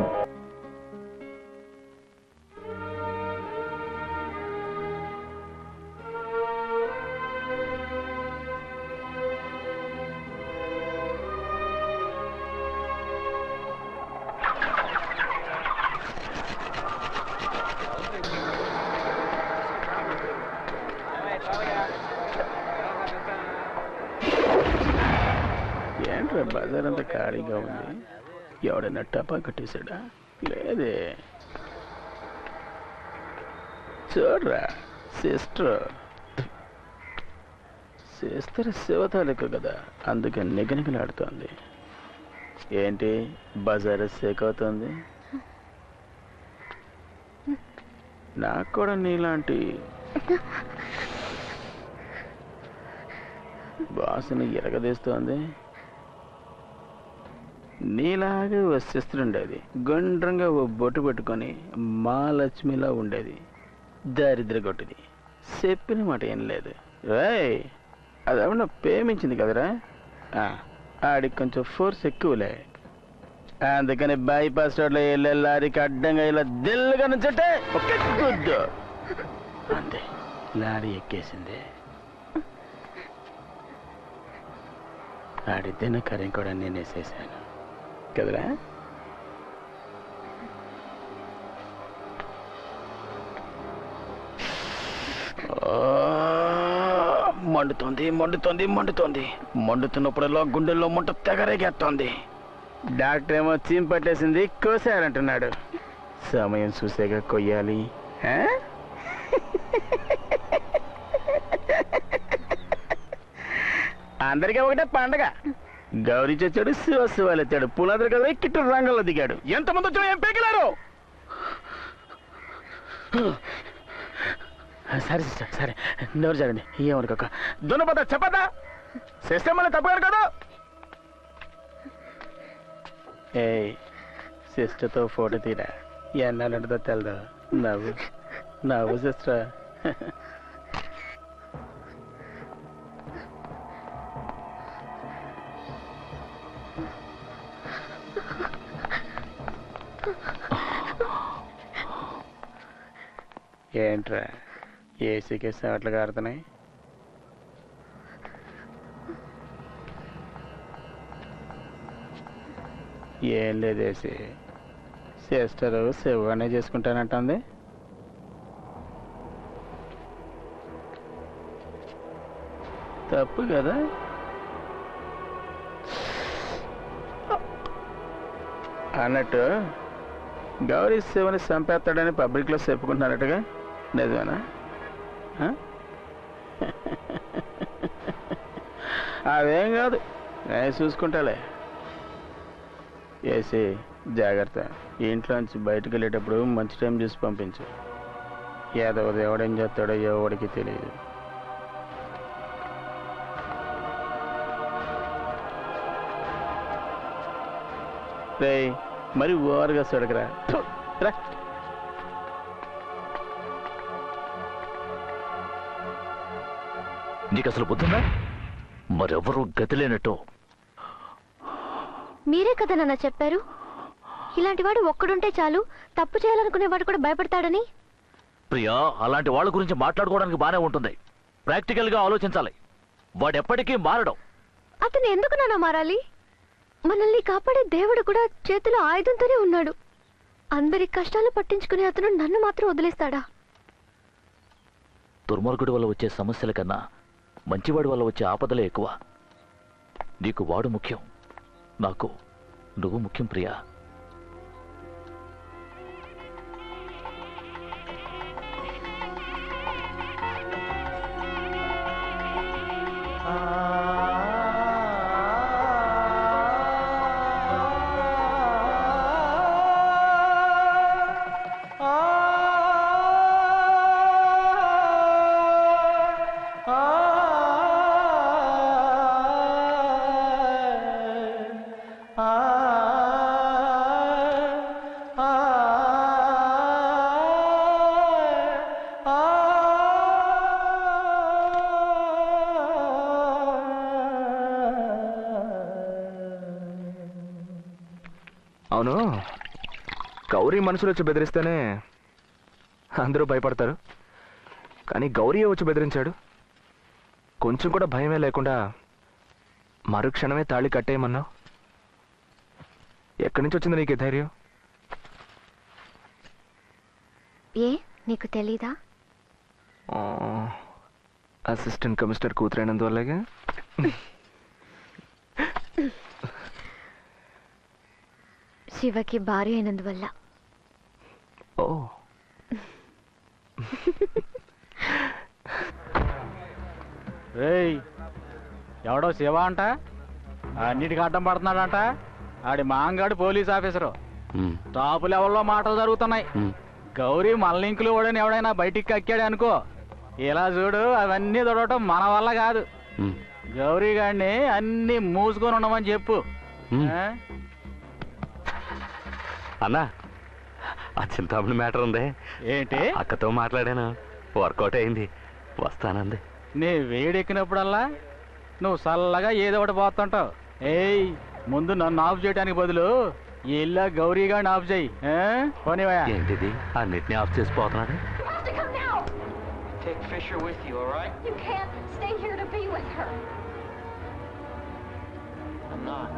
Speaker 5: ఏంట్రా బజార్ అంతా ఖాళీగా ఉంది? ఎవడైనా టపా కట్టేశాడా? లేదే. చూడరా, సిస్టర్ శివతాలిక కదా, అందుకే నిగనిగలాడుతోంది. ఏంటి బజార్ సేక్ అవుతుంది? నాకు కూడా నీలాంటి వాసన ఎరగదీస్తోంది. నీలాగే ఓ సిస్టర్ ఉండేది, గుండ్రంగా ఓ బొట్టు పెట్టుకొని మహాలక్ష్మిలా ఉండేది. దారిద్ర కొట్టిది, చెప్పిన మాట ఏం లేదు. రాయ్, అది ఏమన్నా ప్రేమించింది కదరా, ఆడికి కొంచెం ఫోర్స్ ఎక్కువలే. అందుకని బైపాస్ రోడ్లో వెళ్ళే లారీకి అడ్డంగా ఇలా దిల్లుగా నుంచంటే ఒకే గుద్దు అంతే, లారీ ఎక్కేసింది. ఆడి దినకర్యం కూడా నేను వేసేసాను కదరా. మండుతోంది మండుతోంది మండుతోంది. మండుతున్నప్పుడల్లా గుండెల్లో మంట తెగరేగేస్తోంది. డాక్టర్ ఏమో చీమ్ పట్టేసింది, కోసారంటున్నాడు. సమయం చూసేగా కొయ్యాలి. అందరికీ ఒకటే పండగ. గౌరీ చచ్చాడు, శివశివాలు ఎత్తాడు, పునాదులు కదా కిట్టు రంగంలో దిగాడు. ఎంతమంది వచ్చాడు, ఏం పేకిలారు? సరే సిస్టర్, సరే నోరు జరగండి. ఏమనుకోక దున్నపోతా చెప్పదా, సిస్టర్ మళ్ళీ తప్పగారు కదా. ఏ సిస్టర్తో ఫోటో తీరా, ఎన్నాళ్ళంటుందో తెలదు. నవ్వు నవ్వు సిస్టర్. ఏంట్రా ఏసీకి అట్లా కారుతున్నాయి? ఏం లేదు, ఏసీ సిస్టరు శివగానే చేసుకుంటానంటుంది. తప్పు కదా. అన్నట్టు గౌరీ శివని చంపేస్తాడని పబ్లిక్లో చెప్పుకుంటున్నారట్టుగా, నిజమేనా? అదేం కాదు, నేను చూసుకుంటాలే. ఏసీ జాగ్రత్త, ఇంట్లోంచి బయటకు వెళ్ళేటప్పుడు మంచి టైం చూసి పంపించు. ఏదో ఎవడేం చేస్తాడో ఎవడికి తెలియదు. రే మరి ఓవర్గా సడకరా.
Speaker 12: నీకు అసలు బుద్ధుందా? మరెవరూ గతి లేనట్టు.
Speaker 4: మీరే కదా నాన్న చెప్పారు, ఇలాంటి వాడు ఒక్కడుంటే చాలు తప్పు చేయాలనుకునేవాడు కూడా భయపడతాడని.
Speaker 18: ప్రియా, అలాంటి వాళ్ళ గురించి మాట్లాడుకోవడానికి బానే ఉంటుంది. ప్రాక్టికల్ గా ఆలోచించాలి. వాడు ఎప్పటికీ మారడం.
Speaker 4: అతను ఎందుకు నాన్న మారాలి? మనల్ని కాపాడే దేవుడు కూడా చేతిలో ఆయుధంతోనే ఉన్నాడు. అందరి కష్టాలు పట్టించుకునే అతను నన్ను మాత్రం వదిలేస్తాడా?
Speaker 18: దుర్మార్గుడి వల్ల వచ్చే సమస్యల కన్నా మంచివాడి వల్ల వచ్చే ఆపదలే ఎక్కువ. నీకు వాడు ముఖ్యం, నాకు నువ్వు ముఖ్యం ప్రియా.
Speaker 3: అవును, గౌరీ మనుషులు వచ్చి బెదిరిస్తేనే అందరూ భయపడతారు, కానీ గౌరీ వచ్చి బెదిరించాడు. కొంచెం కూడా భయమే లేకుండా మరుక్షణమే తాళి కట్టేయమన్నావు. ఎక్కడి నుంచి వచ్చింది నీకు ధైర్యం?
Speaker 4: ఏ నీకు తెలీదా?
Speaker 3: Assistant commissioner కూతురైనందువల్లగా.
Speaker 4: శివకి భార్య అయినందువల్ల.
Speaker 3: ఓ
Speaker 9: రేయ్, ఎవడో శివ అంట అన్నిటికీ అడ్డం పడుతున్నాడంట. ఆడి మాంగాడు పోలీస్ ఆఫీసరు. టాప్ లెవెల్లో మాటలు జరుగుతున్నాయి. గౌరీ మల్లింకులు వాడని ఎవడైనా బయటికి కక్కాడు అనుకో, ఇలా చూడు అవన్నీ చూడటం మన వల్ల కాదు. గౌరీ గాడిని అన్ని మూసుకొని ఉండమని చెప్పు.
Speaker 14: అన్నా, ఆ చింతామణి మ్యాటర్ ఉంది
Speaker 9: ఏంటి?
Speaker 14: అక్కతో మాట్లాడాను, వర్కౌట్ అయింది, వస్తానంది.
Speaker 9: నీ వేడెక్కినప్పుడల్లా నువ్వు చల్లగా ఏదో ఒకటి పోతుంటావు. ఏయ్, ముందు నన్ను ఆఫ్ చేయడానికి బదులు ఇలా గౌరీ గారిని ఆఫ్ చేయి. పోనీవయ్యా.
Speaker 14: ఏంటిది అన్నిటినీ of చేసిపోతున్నాడు?
Speaker 19: Take Fisher with you, all right?
Speaker 20: You can't stay here to be with her.
Speaker 19: I'm not.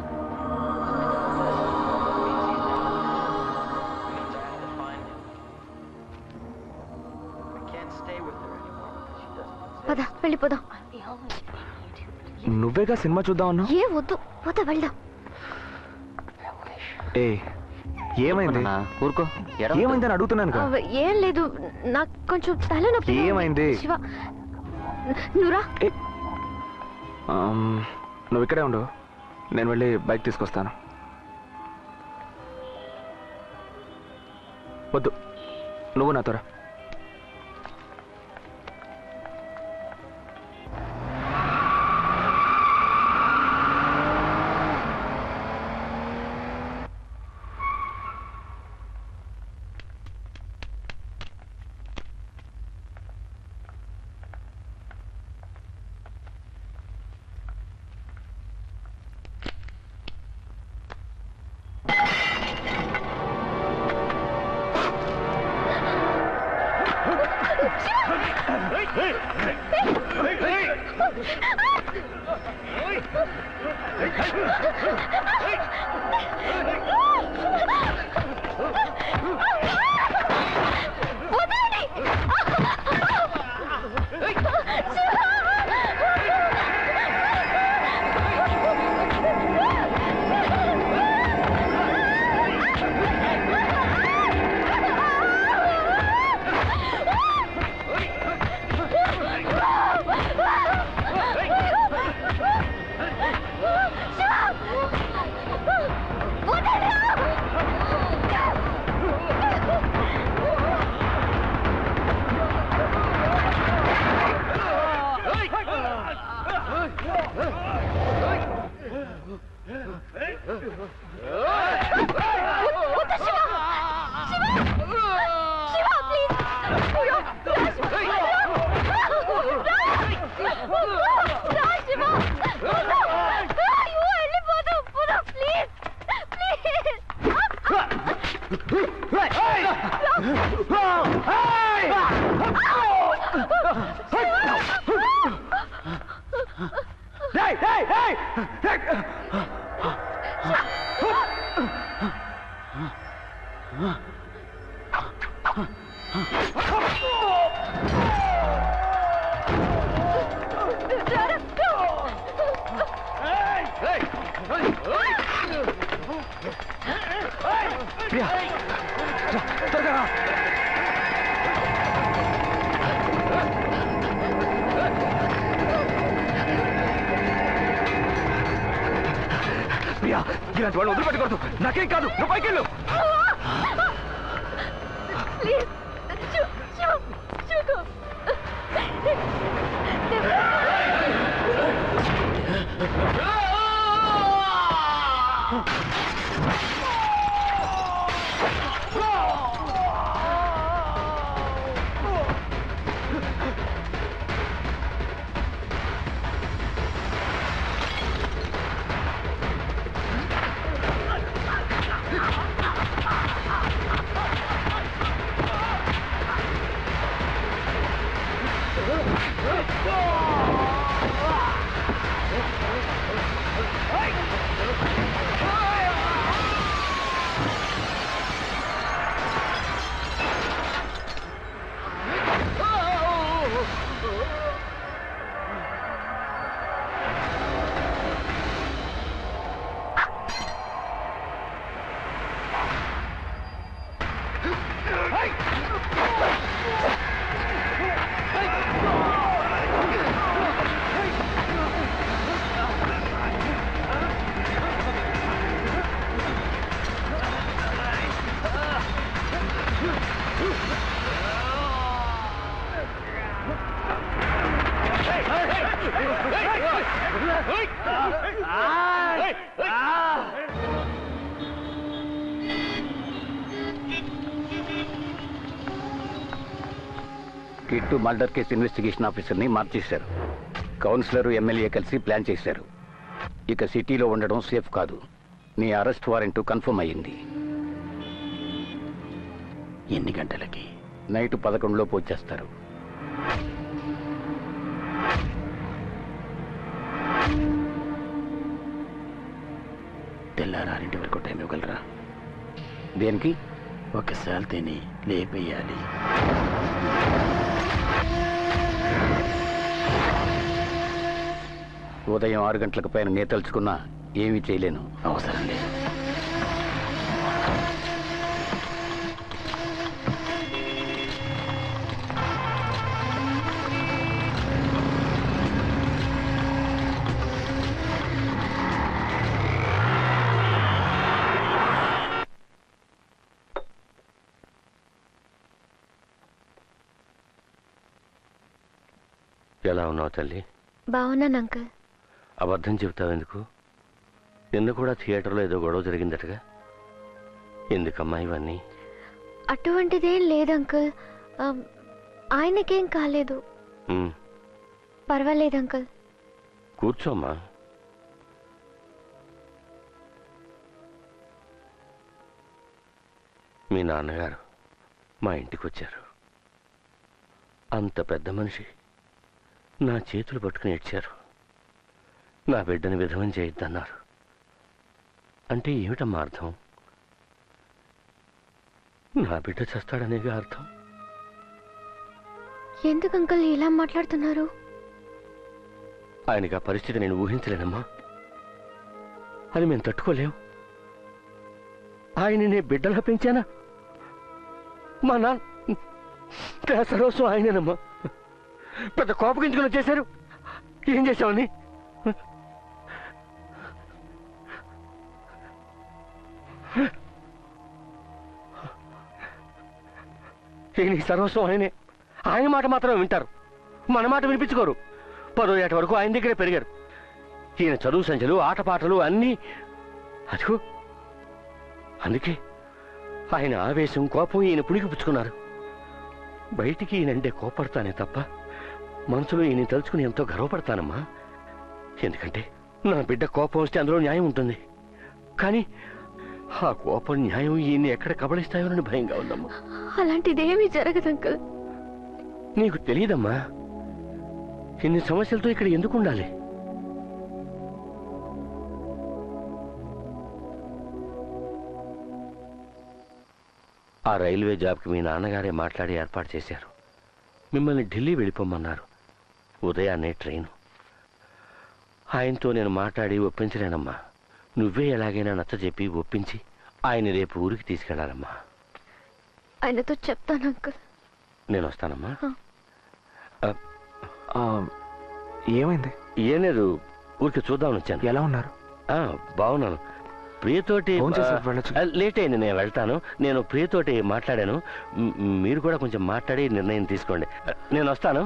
Speaker 4: పద వెళ్ళిపోదాం.
Speaker 3: నువ్వేగా సినిమా చూద్దాం అన్నా?
Speaker 4: ఏ వద్దు, పద వెళ్దాం.
Speaker 3: ఏ ఏమైంది?
Speaker 14: ఊరుకో,
Speaker 3: ఏమైందని అడుగుతున్నాను.
Speaker 4: ఏం లేదు, నాకు కొంచెం తలనొప్పి.
Speaker 3: ఏమైంది?
Speaker 4: శివ, నువ్వురా.
Speaker 3: నువ్వు ఇక్కడే ఉండు, నేను వెళ్ళి బైక్ తీసుకొస్తాను. వద్దు, నువ్వు నాతో రా.
Speaker 4: వెళ్ళిపోదాం, ప్లీజ్ ప్లీజ్.
Speaker 3: ప్రియా ఇలాంటి వాళ్ళు వదిలిపెట్టకూడదు. నాకేం కాదు, నువ్వు పైకెళ్ళు.
Speaker 16: కిట్టు మర్డర్ కేసు ఇన్వెస్టిగేషన్ ఆఫీసర్ని మార్చేశారు. కౌన్సిలర్ ఎమ్మెల్యే కలిసి ప్లాన్ చేశారు. ఇక సిటీలో ఉండడం సేఫ్ కాదు. నీ అరెస్ట్ వారెంట్ కన్ఫర్మ్ అయ్యింది. ఎన్ని గంటలకి? నైట్ 11 వచ్చేస్తారు. తెల్లారా 2 వరకు టైం ఇవ్వగలరా? దేనికి? ఒక శాల్తీని లేపేయాలి. ఉదయం 6 గంటలకు పైన నేను తలుచుకున్నా ఏమీ చేయలేను. అవసరం లేదు.
Speaker 6: ఎలా ఉన్నావు తల్లి?
Speaker 4: బాగున్నాను అంకుల్.
Speaker 6: అబద్ధం చెబుతావెందుకు? నిన్న కూడా థియేటర్లో ఏదో గొడవ జరిగిందటగా. ఎందుకమ్మా ఇవన్నీ?
Speaker 4: అటువంటిదేం లేదు అంకుల్. ఆయనకేం కాలేదు. పర్వాలేదు అంకుల్.
Speaker 6: కూర్చోమ్మా. మీ నాన్నగారు మా ఇంటికి వచ్చారు. అంత పెద్ద మనిషి నా చేతులు పట్టుకుని ఏడ్చారు. నా బిడ్డని విధవం చేయొద్దన్నారు. అంటే ఏమిటమ్మా అర్థం? నా బిడ్డ చేస్తాడనేగా అర్థం.
Speaker 4: ఎందుకు అంకుల్ ఇలా మాట్లాడుతున్నారు?
Speaker 6: ఆయనకి ఆ పరిస్థితి నేను ఊహించలేనమ్మా. అది మేము తట్టుకోలేం. ఆయన నేను బిడ్డలా పెంచానా? మా నాన్న సరోసం ఆయనేనమ్మా. పెద్ద కోపగించుకుని వచ్చేశారు. ఏం చేశామని? ఈయన సర్వస్వం ఆయనే. ఆయన మాట మాత్రమే వింటారు, మన మాట వినిపించుకోరు. 10వ ఏట వరకు ఆయన దగ్గరే పెరిగారు. ఈయన చదువు సంచలు, ఆటపాటలు అన్నీ అదిగో. అందుకే ఆయన ఆవేశం, కోపం ఈయన పుణికిపుచ్చుకున్నారు. బయటికి ఈయనంటే కోపడతానే తప్ప మనసులో ఈయన తలుచుకుని ఎంతో గర్వపడతానమ్మా. ఎందుకంటే నా బిడ్డ కోపం వస్తే అందులో న్యాయం ఉంటుంది. కానీ ఆ కోపం న్యాయం ఈయన్ని ఎక్కడ కబళిస్తాయోనని భయంగా ఉందమ్మా.
Speaker 4: అలాంటిదేమీ జరగదు అంకుల్.
Speaker 6: నీకు తెలియదమ్మా, ఇన్ని సమస్యలతో ఇక్కడ ఎందుకు ఉండాలి? ఆ రైల్వే జాబ్కి మీ నాన్నగారే మాట్లాడి ఏర్పాటు చేశారు. మిమ్మల్ని ఢిల్లీ వెళ్ళిపోమన్నారు. ఉదయాన్నే ట్రైను. ఆయనతో నేను మాట్లాడి ఒప్పించలేనమ్మా. నువ్వే ఎలాగైనా నచ్చజెప్పి ఒప్పించి ఆయన రేపు ఊరికి తీసుకెళ్లాలమ్మా.
Speaker 4: ఆయనతో చెప్తాను అంకుల్.
Speaker 6: నేను వస్తానమ్మా.
Speaker 14: ఏమైంది?
Speaker 6: ఏం లేదు, ఊరికి చూద్దామని వచ్చాను.
Speaker 14: ఎలా ఉన్నారు?
Speaker 6: బాగున్నాను. ప్రియతోటి లేట్ అయింది, నేను వెళ్తాను. నేను ప్రియతోటి మాట్లాడాను. మీరు కూడా కొంచెం మాట్లాడి నిర్ణయం తీసుకోండి. నేను వస్తాను.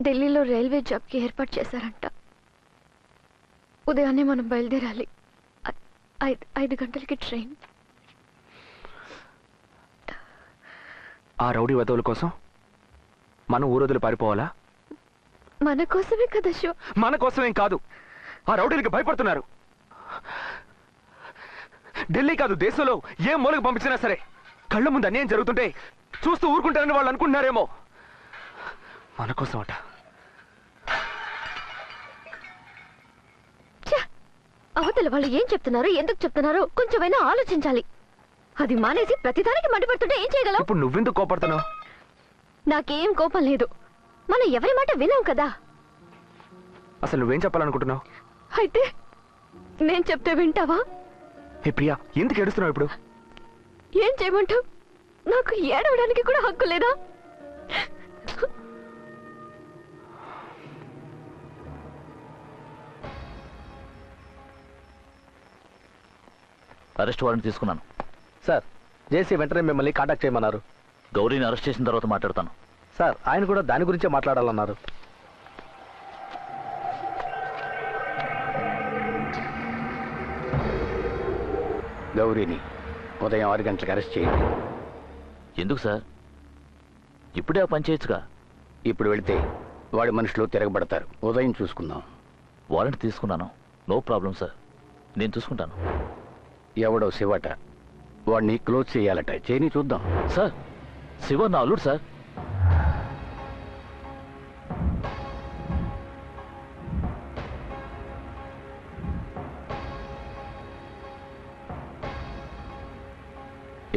Speaker 4: ఢిల్లీలో రైల్వే జాబ్కి ఏర్పాటు చేశారంట. ఉదయాన్నే మనం బయలుదేరాలి. 5 గంటలకి ట్రైన్.
Speaker 14: ఆ రౌడీ వధవుల కోసం మనం ఊరొదులు పారిపోవాలా?
Speaker 4: మన కోసమే కదా షో.
Speaker 14: మన కోసమేం కాదు, ఆ రౌడీలకి భయపడుతున్నారు. ఢిల్లీ కాదు, దేశంలో ఏ మూలకు పంపించినా సరే కళ్ళ ముందు అన్యాయం జరుగుతుంటే చూస్తూ ఊరుకుంటారని వాళ్ళు అనుకుంటున్నారేమో. మన కోసం అట.
Speaker 4: అవతల వాళ్ళు ఏం చెప్తున్నారో, ఎందుకు చెప్తున్నారో కొంచెమైనా ఆలోచించాలి. అది మానేసి ప్రతిదానికి మండిపడుతుంటే ఏం చేయగలం?
Speaker 14: ఇప్పుడు నువ్వెందుకు కోపడుతున్నావు?
Speaker 4: నాకేం కోపం లేదు. మనం ఎవరి మాట వినాం కదా.
Speaker 14: అసలు నువ్వేం చెప్పాలనుకుంటున్నావు?
Speaker 4: అయితే నేను చెప్తే వింటావా?
Speaker 14: హే ప్రియా, ఎందుకు ఏడుస్తున్నావు ఇప్పుడు?
Speaker 4: ఏం చేయమంటావు? నాకు ఏడవడానికి కూడా హక్కు లేదా?
Speaker 18: అరెస్ట్ వారెంట్ తీసుకున్నాను
Speaker 1: సార్. జేసీ వెంటనే మిమ్మల్ని కాంటాక్ట్ చేయమన్నారు.
Speaker 18: గౌరీని అరెస్ట్ చేసిన తర్వాత మాట్లాడతాను
Speaker 1: సార్. ఆయన కూడా దాని గురించే మాట్లాడాలన్నారు.
Speaker 13: గౌరీని ఉదయం 6 గంటలకు అరెస్ట్ చేయండి.
Speaker 18: ఎందుకు సార్? ఇప్పుడే ఆ పని చేయొచ్చుగా.
Speaker 13: ఇప్పుడు వెళితే వాడి మనుషులు తిరగబడతారు. ఉదయం చూసుకుందాం.
Speaker 18: వారెంట్ తీసుకున్నాను, నో ప్రాబ్లం సార్. నేను చూసుకుంటాను.
Speaker 13: ఎవడో శివట, వాడిని క్లోజ్ చేయాలట. చేయని చూద్దాం.
Speaker 18: సార్, శివ నా అల్లుడు సార్.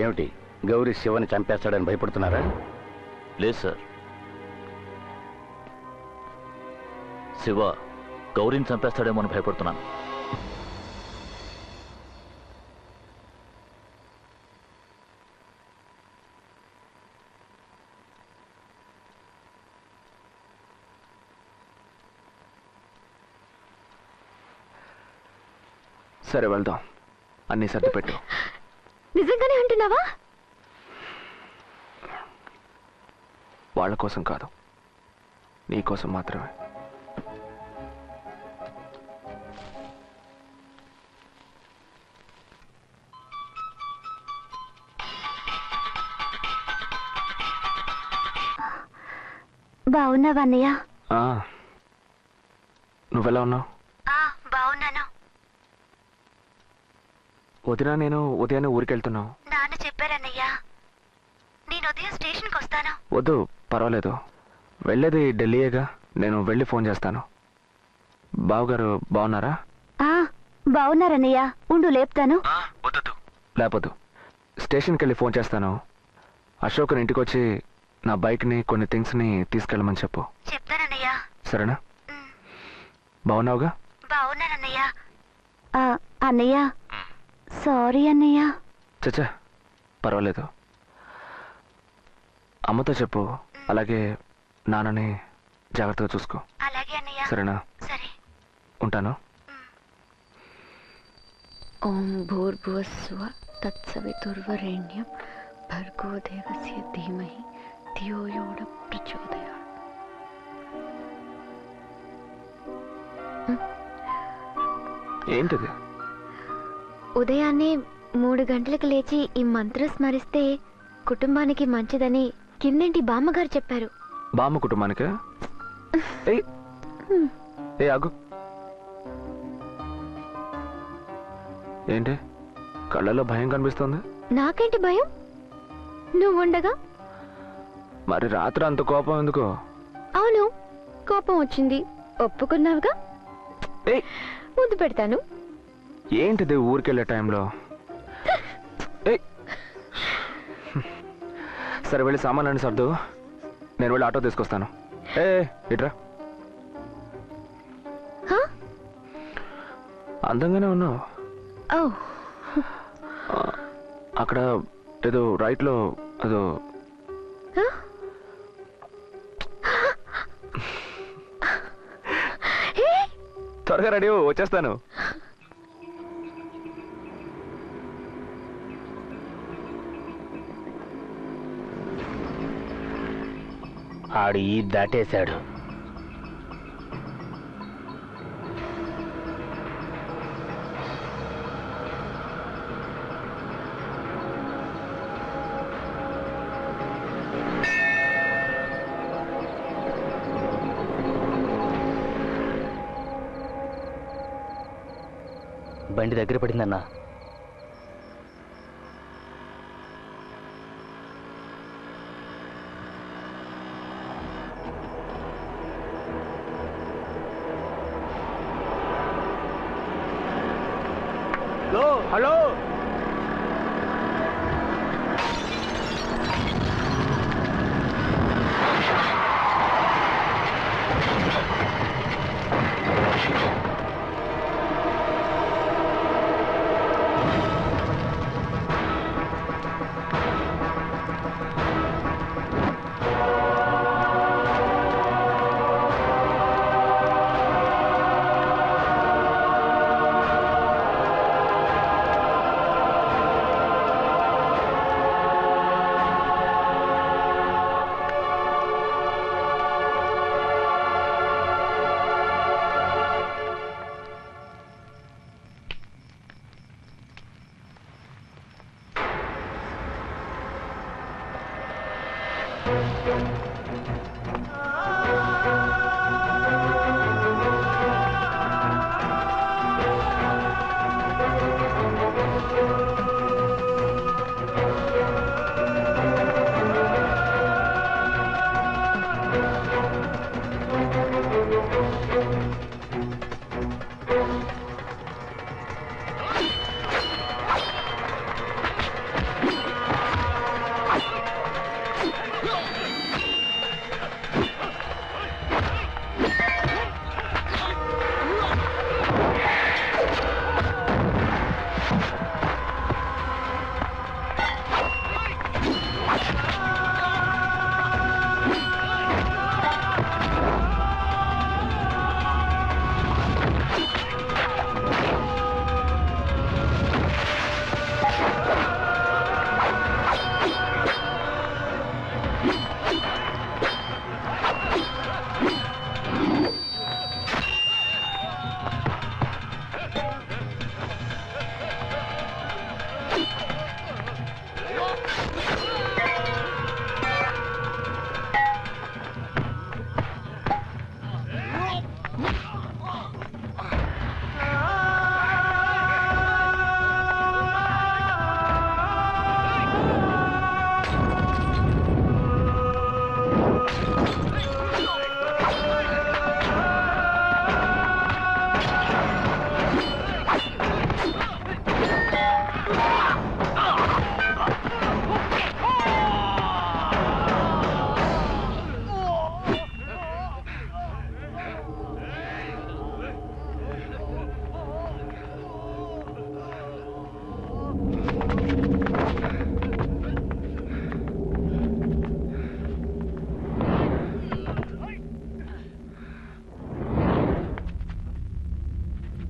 Speaker 13: ఏమిటి, గౌరీ శివని చంపేస్తాడని భయపడుతున్నారా?
Speaker 18: లేదు సార్. శివ గౌరీని చంపేస్తాడేమో అని భయపడుతున్నాను.
Speaker 14: సరే వెళ్దాం. అన్నీ సర్ది పెట్టు.
Speaker 4: నిజంగానే అంటున్నావా?
Speaker 14: వాళ్ళ కోసం కాదు, నీ కోసం మాత్రమే.
Speaker 7: బాగున్నావా అన్నయ్య?
Speaker 14: నువ్వెలా ఉన్నావు?
Speaker 7: బాగున్నాను.
Speaker 14: వదినా నేను ఉదయాన్నే ఊరికెళ్తున్నావు.
Speaker 7: నాన్న చెప్పారన్నయ్య, నేను ఉదయం స్టేషన్కి వస్తాను.
Speaker 14: వద్దు, పర్వాలేదు. వెళ్ళేది ఢిల్లీయేగా, నేను వెళ్ళి ఫోన్ చేస్తాను. బావగారు బాగున్నారా?
Speaker 7: బాగున్నారన్నయ్య, ఉండు లేపుతాను.
Speaker 14: లేపొద్దు, స్టేషన్కి వెళ్ళి ఫోన్ చేస్తాను. అశోక్ని ఇంటికి వచ్చి నా బైక్ని కొన్ని థింగ్స్ని తీసుకెళ్ళమని చెప్పు.
Speaker 7: చెప్తానన్నయ్య.
Speaker 14: సరేనా? బాగున్నావుగా?
Speaker 7: బాగున్నానన్నయ్య. అన్నయ్య సారీ అన్నయ్య.
Speaker 14: చచ్చా పర్వాలేదు. అమ్మతో చెప్పు, అలాగే నాన్నని జాగ్రత్తగా చూసుకో.
Speaker 7: అలాగే అన్నయ్య.
Speaker 14: సరేనా?
Speaker 7: సరే,
Speaker 14: ఉంటాను.
Speaker 4: ఓం భూర్భువస్సువ తత్సవితుర్వరేణ్యం భర్గో దేవస్య ధీమహి ధియో యో న ప్రచోదయాత్.
Speaker 14: ఏంటిది?
Speaker 4: ఉదయాన్నే 3 గంటలకు లేచి ఈ మంత్రం స్మరిస్తే కుటుంబానికి మంచిదని కిందేంటి బామ్మగారు చెప్పారు.
Speaker 14: బామ్మ కుటుంబానికి?
Speaker 3: ఏ ఆగు. ఏంటి కళ్ళలో భయం కనిపిస్తుంది?
Speaker 4: నాకేంటి భయం? నువ్వు ఉండగా.
Speaker 3: మరి రాత్రి అంత కోపం ఎందుకో?
Speaker 4: అవును, కోపం వచ్చింది, ఒప్పుకున్నావుగా. ముద్దు పెడతాను.
Speaker 3: ఏంటిది ఊరికెళ్ళే టైంలో? సరే వెళ్ళి సామాన్లన్నీ సర్దు, నేను వెళ్ళి ఆటో తీసుకొస్తాను. ఇట్రా. అందంగానే ఉన్నావు. అక్కడ ఏదో రైట్లో ఏదో త్వరగా రెడీ వచ్చేస్తాను.
Speaker 16: ఆడు ఈ దాటేశాడు.
Speaker 18: బండి దగ్గర పడిందన్నా.
Speaker 3: హలో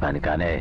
Speaker 18: పని కానే.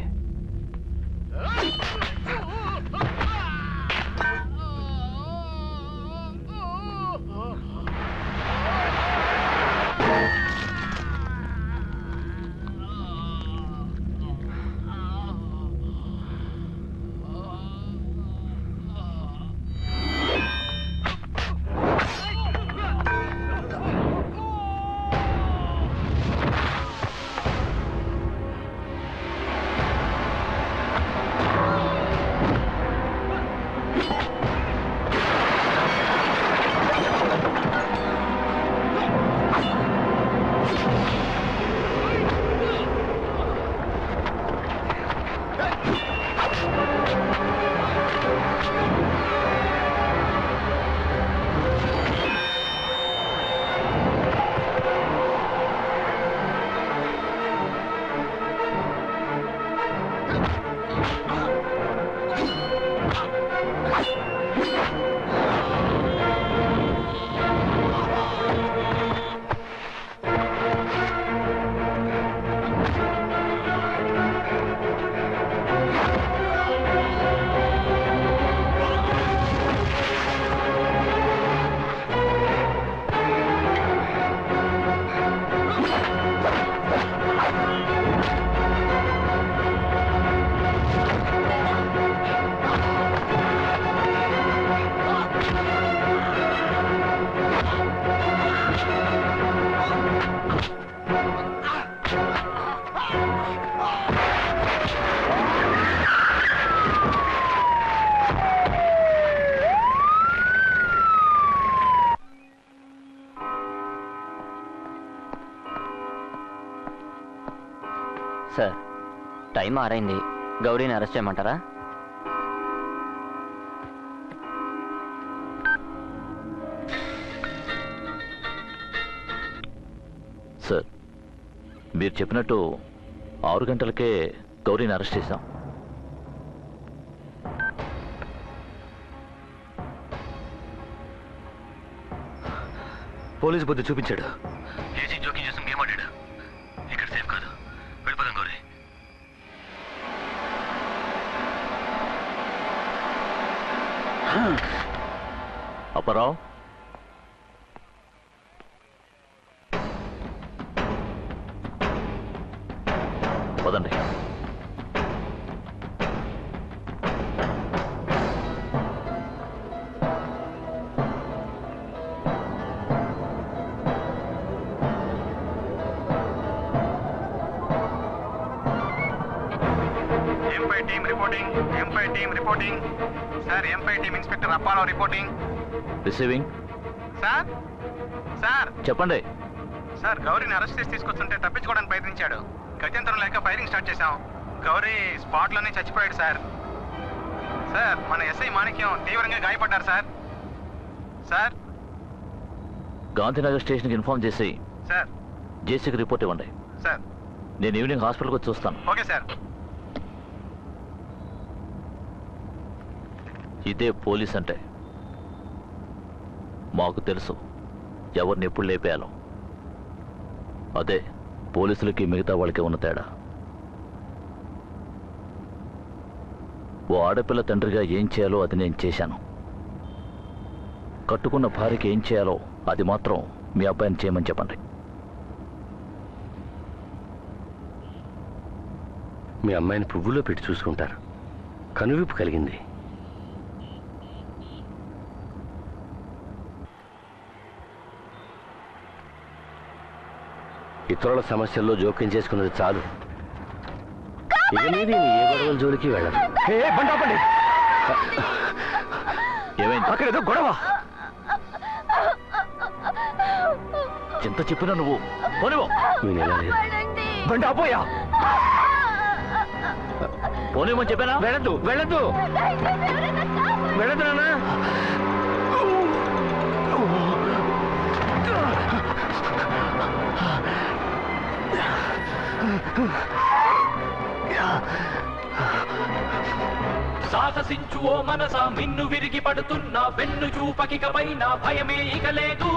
Speaker 21: సార్ టైం ఆరైంది, గౌరీని అరెస్ట్ చేయమంటారా?
Speaker 18: సార్, మీరు చెప్పినట్టు 6 గంటలకే గౌరీని అరెస్ట్ చేశాం.
Speaker 12: పోలీసు బుద్ధి చూపించాడు. ఏసీ జోక్యం చేసి గేమ్ ఆడాడు. ఇక్కడ సేఫ్ కాదు, వెళ్ళిపోదాం గౌరీ.
Speaker 18: అప్పారావు, పదండి.
Speaker 2: M5 team reporting. M5 team reporting. Sir, M5 team Inspector Apollo reporting.
Speaker 18: Receiving.
Speaker 2: Sir sir
Speaker 18: చెప్పండి.
Speaker 2: సార్, గౌరీని అరెస్ట్ చేసి తీసుకొస్తుంటే తప్పించుకోవడానికి ప్రయత్నించాడు. గత్యంతరం లేక ఫైరింగ్ స్టార్ట్ చేశాం. గౌరీ స్పాట్లోనే చచ్చిపోయాడు సార్. సార్, మన ఎస్ఐ మాణిక్యం తీవ్రంగా గాయపడ్డారు సార్. సార్
Speaker 18: గాంధీనగర్ స్టేషన్కి ఇన్ఫార్మ్ చేసి
Speaker 2: సార్
Speaker 18: జేసీకి రిపోర్ట్ ఇవ్వండి.
Speaker 2: సార్
Speaker 18: నేను ఈవినింగ్ హాస్పిటల్కి వచ్చి చూస్తాను.
Speaker 2: Okay sir.
Speaker 18: ఇదే పోలీస్ అంటే. మాకు తెలుసు ఎవరిని ఎప్పుడు లేపేయాలో. అదే పోలీసులకి మిగతా వాళ్ళకి ఉన్న తేడా. ఓ ఆడపిల్ల తండ్రిగా ఏం చేయాలో అది నేను చేశాను. కట్టుకున్న భార్యకి ఏం చేయాలో అది మాత్రం మీ అబ్బాయిని చేయమని చెప్పండి.
Speaker 6: మీ అమ్మాయిని పువ్వులో పెట్టి చూసుకుంటారు. కనువిప్పు కలిగింది. ఇతరుల సమస్యల్లో జోక్యం చేసుకున్నది చాలు. ఇక మీద ఏ గొడవల జోలికి వెళ్ళదు.
Speaker 18: ఏమైంది? అక్కడేదో గొడవ. ఎంత చెప్పినా నువ్వు పోనివో.
Speaker 6: నేను ఎలా లేదు.
Speaker 18: బండి ఆపోయా. పోనివ్వమని చెప్పానా?
Speaker 1: వెళ్ళద్దు వెళ్ళద్దు వెళ్ళద్దు నాన్న.
Speaker 22: సాహసించు ఓ మనసా, మిన్ను విరిగి పడుతున్నా వెన్ను చూపకిక పైన భయమే ఇక లేదు.